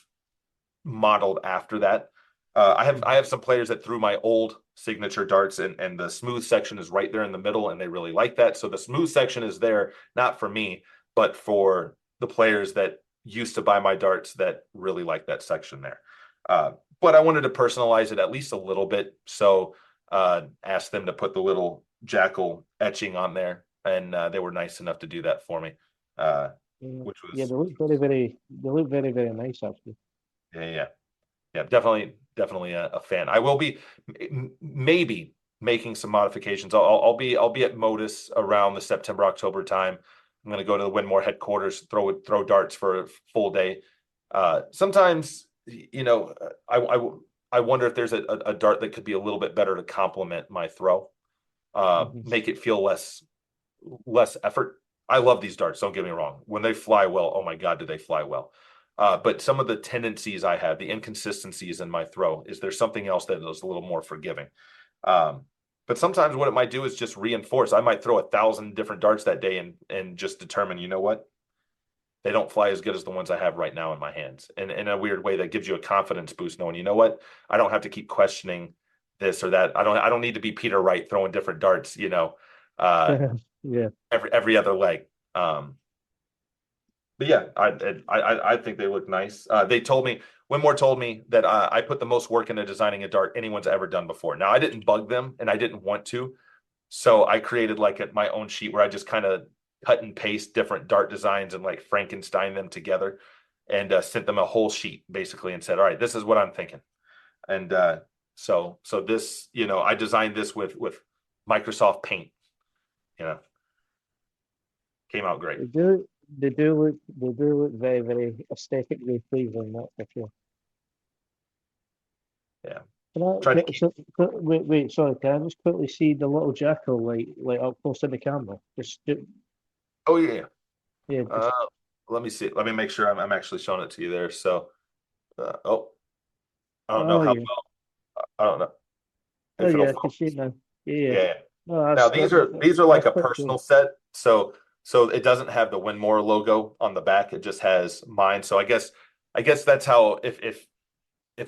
modeled after that. I have some players that threw my old signature darts, and the smooth section is right there in the middle, and they really like that. So the smooth section is there, not for me, but for the players that used to buy my darts that really like that section there. But I wanted to personalize it at least a little bit. So asked them to put the little Jackal etching on there, and they were nice enough to do that for me, which Yeah, was they look very, very nice actually. yeah, yeah, definitely a fan. I will be maybe making some modifications. I'll be at Modus around the September October time. I'm going to go to the Winmore headquarters, throw darts for a full day. Sometimes I wonder if there's a dart that could be a little bit better to complement my throw, Mhm. make it feel less effort. I love these darts, don't get me wrong. When they fly well, oh my God, do they fly well. But some of the tendencies I have, the inconsistencies in my throw, is there something else that is a little more forgiving. Um, but sometimes what it might do is just reinforce. I might throw 1,000 different darts that day and just determine, you know what? They don't fly as good as the ones I have right now in my hands. And in a weird way, that gives you a confidence boost, knowing, you know what? I don't have to keep questioning this or that. I don't need to be Peter Wright throwing different darts, uh, Yeah. every other leg. But yeah, I think they look nice. They told me Winmore told me that I put the most work into designing a dart anyone's ever done before. Now I didn't bug them, and I didn't want to, so I created like my own sheet where I just kind of cut and paste different dart designs and like Frankenstein them together, and sent them a whole sheet basically and said, "All right, this is what I'm thinking." And so this, I designed this with Microsoft Paint. You know, came out great. They do look very, very aesthetically pleasing, that's for sure. Yeah, Can I, try to keep. wait, sorry, can I just quickly see the little jackal like up close to the camera? Oh yeah. Yeah, Uh, Let me see. Let me make sure I'm actually showing it to you there. So, oh, I don't know oh how yeah, well. I don't know oh if it'll yeah, I can see focus. it now. Yeah, yeah. Yeah. No, Now these are like that's a quite cool. personal set. So it doesn't have the Winmore logo on the back. It just has mine. So I guess that's how if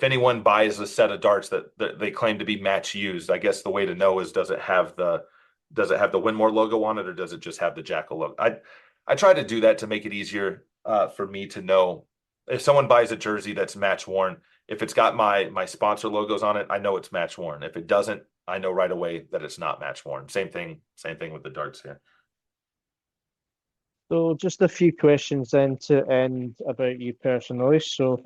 anyone buys a set of darts that they claim to be match used, I guess the way to know is does it have the Winmore logo on it, or does it just have the Jackal logo? I try to do that to make it easier for me to know if someone buys a jersey that's match worn. If it's got my sponsor logos on it, I know it's match worn. If it doesn't, I know right away that it's not match worn. Same thing with the darts here. So just a few questions then to end about you personally. So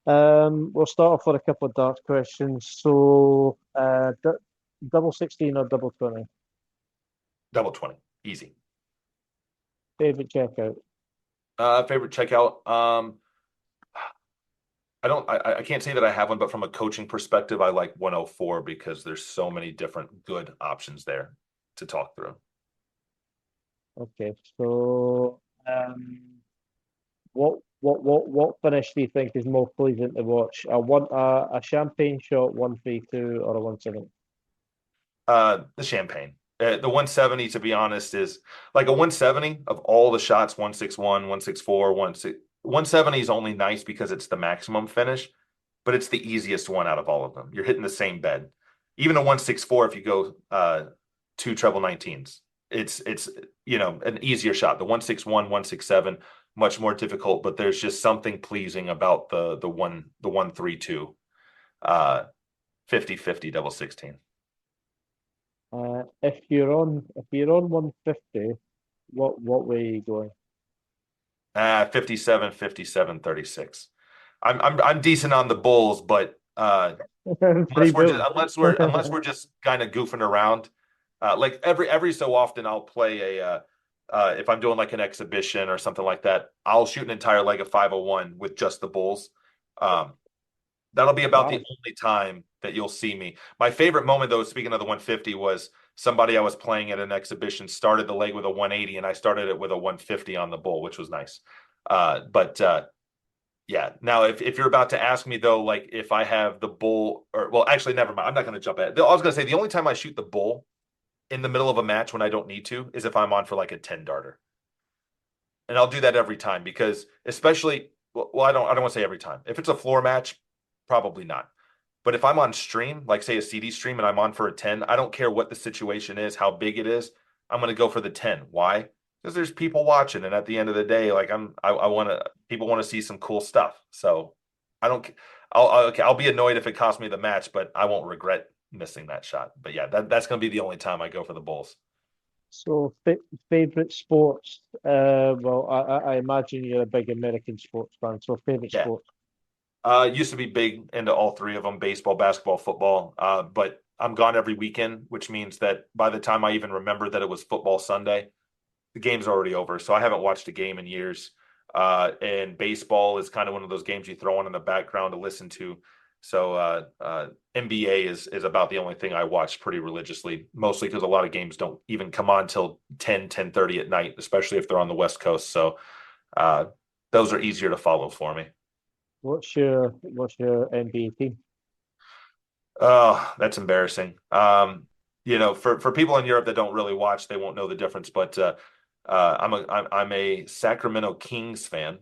we'll start off with a couple of dart questions. So double 16 or double 20? Double 20, easy. Favorite checkout? Favorite checkout. I can't say that I have one, but from a coaching perspective, I like 104 because there's so many different good options there to talk through. Okay, so what finish do you think is more pleasing to watch? A champagne shot 132 or a 170? The champagne. The 170, to be honest, is like a 170 of all the shots, 161, 164, 170 is only nice because it's the maximum finish, but it's the easiest one out of all of them. You're hitting the same bed. Even a 164, if you go two treble 19s, it's an easier shot. The 161, 167, much more difficult, but there's just something pleasing about the 132, 50-50 double 16. If you're on 150, what way are you going? 57, 57, 36. I'm decent on the bulls, but Three unless we're just boom. unless we're just kind of goofing around, like every so often I'll play if I'm doing like an exhibition or something like that, I'll shoot an entire leg of 501 with just the bulls. Um, That'll be about the Wow. only time that you'll see me. My favorite moment, though, speaking of the 150, was somebody I was playing at an exhibition started the leg with a 180, and I started it with a 150 on the bull, which was nice. But Yeah. Now, if you're about to ask me though, like if I have the bull, or well, actually, never mind. I'm not going to jump at it. I was going to say the only time I shoot the bull in the middle of a match when I don't need to is if I'm on for like a 10 darter, and I'll do that every time because especially, well, I don't want to say every time. If it's a floor match, probably not. But if I'm on stream, like say a CD stream, and I'm on for a 10, I don't care what the situation is, how big it is. I'm going to go for the 10. Why? Because there's people watching, and at the end of the day, like I want to, people want to see some cool stuff. So I don't, okay, I'll be annoyed if it costs me the match, but I won't regret missing that shot. But yeah, that's going to be the only time I go for the Bulls. So, favorite sports? Well, I imagine you're a big American sports fan. So, favorite Yeah. sports? Used to be big into all three of them, baseball, basketball, football. But I'm gone every weekend, which means that by the time I even remember that it was football Sunday, the game's already over. So I haven't watched a game in years. And baseball is kind of one of those games you throw on in the background to listen to. So NBA is about the only thing I watch pretty religiously, mostly because a lot of games don't even come on till 10:30 at night, especially if they're on the West Coast. So uh, those are easier to follow for me. What's your NBA team? Oh, that's embarrassing. For people in Europe that don't really watch, they won't know the difference. But I'm a Sacramento Kings fan,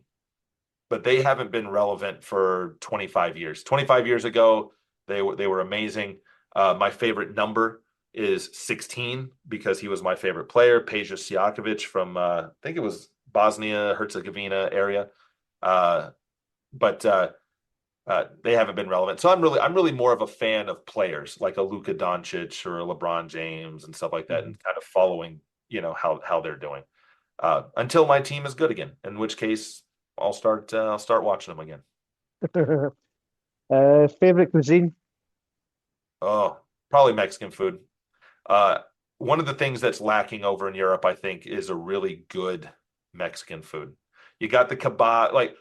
but they haven't been relevant for 25 years. 25 years ago, they were amazing. My favorite number is 16 because he was my favorite player, Peja Sijakovic from I think it was Bosnia Herzegovina area. Uh, but they haven't been relevant. So I'm really more of a fan of players like a Luka Doncic or a LeBron James and stuff like that, Mhm. and kind of following, how they're doing until my team is good again. In which case, I'll start watching them again. Favorite cuisine? Oh, probably Mexican food. Uh, One of the things that's lacking over in Europe, I think, is a really good Mexican food. You got the kebab, like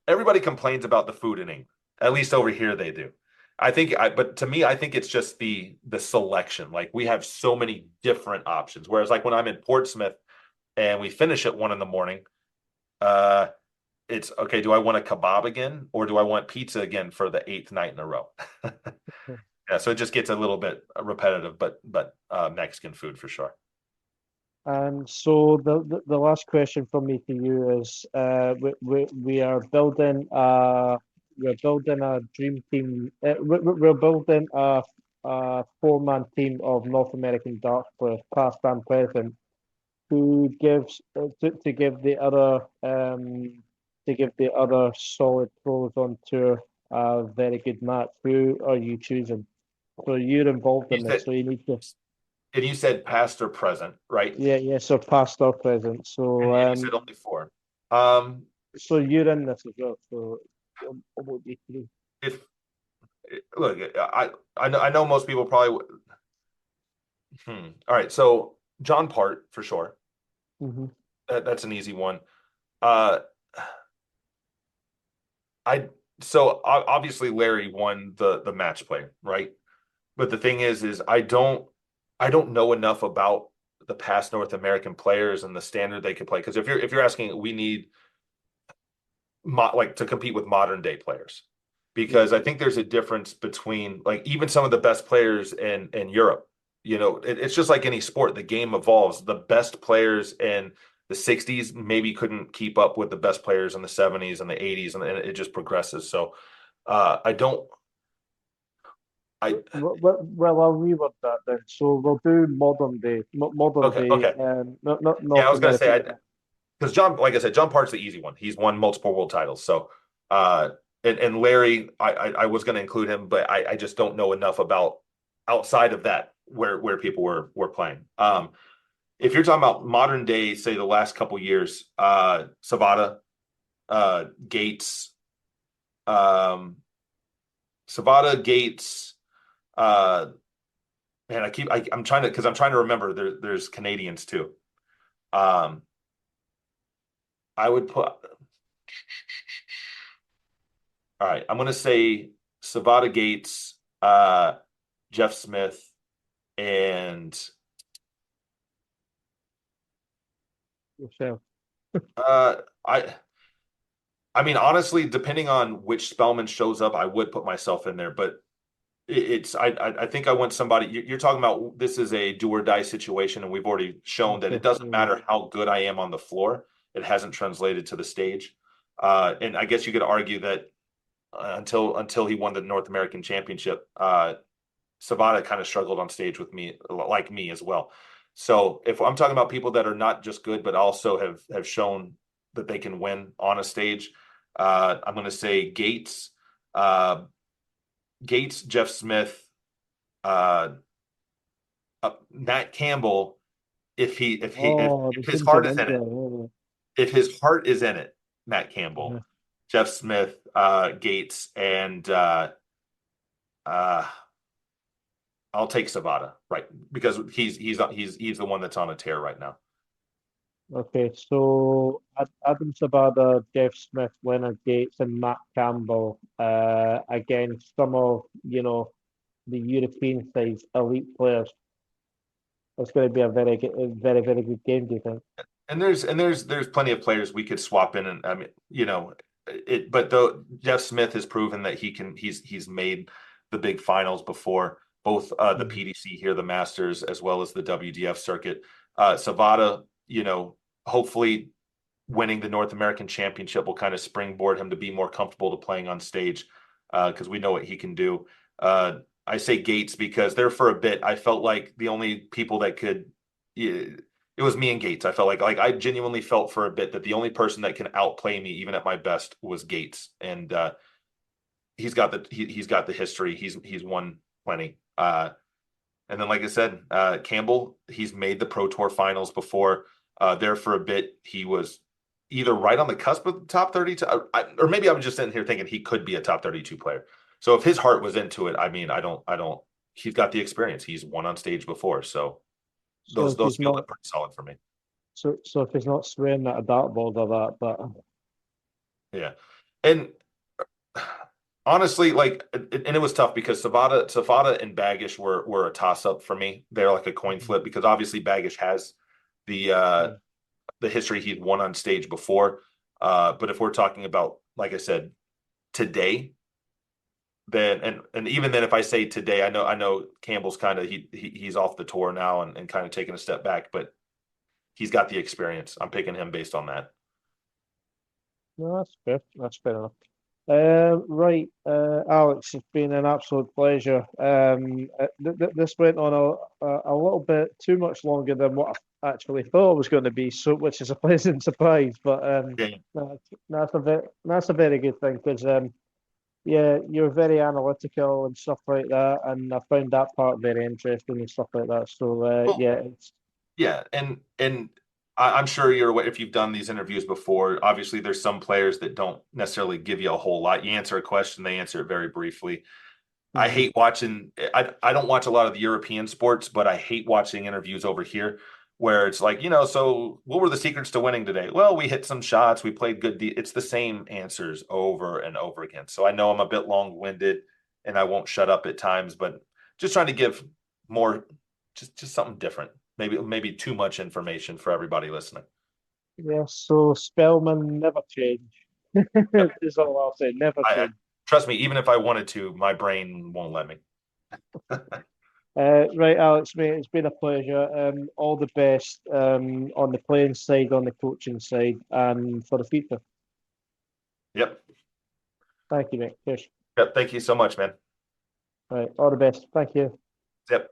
everybody complains about the food in England. At least over here they do. But to me, I think it's just the selection. Like we have so many different options. Whereas like when I'm in Portsmouth and we finish at 1 in the morning, uh, it's okay. Do I want a kebab again, or do I want pizza again for the eighth night in a row? Yeah, so it just gets a little bit repetitive, but Mexican food for sure. So the last question from me to you is, we are building a dream team. We're building a four-man team of North American darts players, past and present, who gives to give the other solid pros on tour a very good match. Who are you choosing? So you're involved You in this, said so you need to. and you said past or present, right? Yeah, yeah. So past or present. And you said only four. Um, So you're in this as well. So it would be three. if Look, I know most people probably. All right, so John Part for sure. Hmm. That's an easy one. Uh, I obviously Larry won the match play, right? But the thing is I don't know enough about the past North American players and the standard they can play. Because if you're asking, we need like to compete with modern day players, Yeah. because I think there's a difference between like even some of the best players in Europe. It's just like any sport. The game evolves. The best players in the 60s maybe couldn't keep up with the best players in the 70s and the 80s, and it just progresses. So I don't. I Well, I'll reword that then. So we'll do modern Okay, day, okay. not Yeah, I North was gonna say American. because John, like I said, John Part's the easy one. He's won multiple world titles. So, and Larry, I was going to include him, but I just don't know enough about outside of that where people were playing. If you're talking about modern day, say the last couple years, Savada, Gates, um, Savada, Gates, uh, man, I'm trying to because I'm trying to remember. There's Canadians too. Um, I would put. All right, I'm gonna say Savada Gates, Jeff Smith, and Yourself. uh, I I mean, honestly, depending on which Spellman shows up, I would put myself in there. But I think I want somebody. You're talking about this is a do or die situation, and we've already shown that it doesn't matter how good I am on the floor. It hasn't translated to the stage. And I guess you could argue that until he won the North American Championship, Savada kind of struggled on stage with me, like me as well. So if I'm talking about people that are not just good, but also have shown that they can win on a stage, I'm going to say Gates, uh, Jeff Smith, uh, Matt Campbell. Oh, If there's his been heart some is in it, injury. if his heart is in it, Matt Yeah. Campbell, Jeff Smith, Gates, and uh, I'll take Savada, right? Because he's the one that's on a tear right now. Okay, so Adam Sabada, Jeff Smith, Leonard Gates, and Matt Campbell against some of, the European side's elite players. It's going to be a very, very good game, do you think? And there's plenty of players we could swap in, and I mean, it. But though Jeff Smith has proven that he's made the big finals before, both the Mhm. PDC here, the Masters, as well as the WDF circuit. Savada, hopefully winning the North American Championship will kind of springboard him to be more comfortable to playing on stage, because we know what he can do. I say Gates because there for a bit I felt like the only people that could. It was me and Gates. I felt like I genuinely felt for a bit that the only person that can outplay me even at my best was Gates, and he's got the history. He's won plenty. And then, like I said, Campbell, he's made the Pro Tour finals before. There for a bit, he was either right on the cusp of the top 32, or maybe I was just sitting here thinking he could be a top 32 player. So if his heart was into it, I mean, I don't. He's got the experience. He's won on stage before, so So if those he's feel not, pretty solid for me. so if he's not swearing at a dartboard or that, but Yeah, and honestly, like, and it was tough because Savada and Bagish were a toss up for me. They're like a coin flip because obviously Bagish has the uh, mm, the history he'd won on stage before. But if we're talking about, like I said, today, then and even then, if I say today, I know Campbell's kind of he's off the tour now and kind of taking a step back, but he's got the experience. I'm picking him based on that. no, that's fair. That's fair enough. Right, Alex, it's been an absolute pleasure. This went on a little bit too much longer than what I actually thought it was going to be, so which is a pleasant surprise. But Yeah. that's a very good thing because yeah, you're very analytical and stuff like that, and I found that part very interesting and stuff like that. So Well, yeah, it's yeah, and I'm sure you're aware if you've done these interviews before. Obviously, there's some players that don't necessarily give you a whole lot. You answer a question, they answer it very briefly. I mhm. hate watching. I don't watch a lot of the European sports, but I hate watching interviews over here where it's like, so what were the secrets to winning today? Well, we hit some shots, we played good. It's the same answers over and over again. So I know I'm a bit long-winded and I won't shut up at times, but just trying to give more, just something different. Maybe too much information for everybody listening. Yeah. So Spellman never change. Yep. Is all I'll say. Never I change. trust me, even if I wanted to, my brain won't let me. Right, Alex, mate, it's been a pleasure. All the best on the playing side, on the coaching side, and for the future. Yep. Thank you, mate. Cheers. Yep. Thank you so much, man. Right, all the best. Thank you. Yep.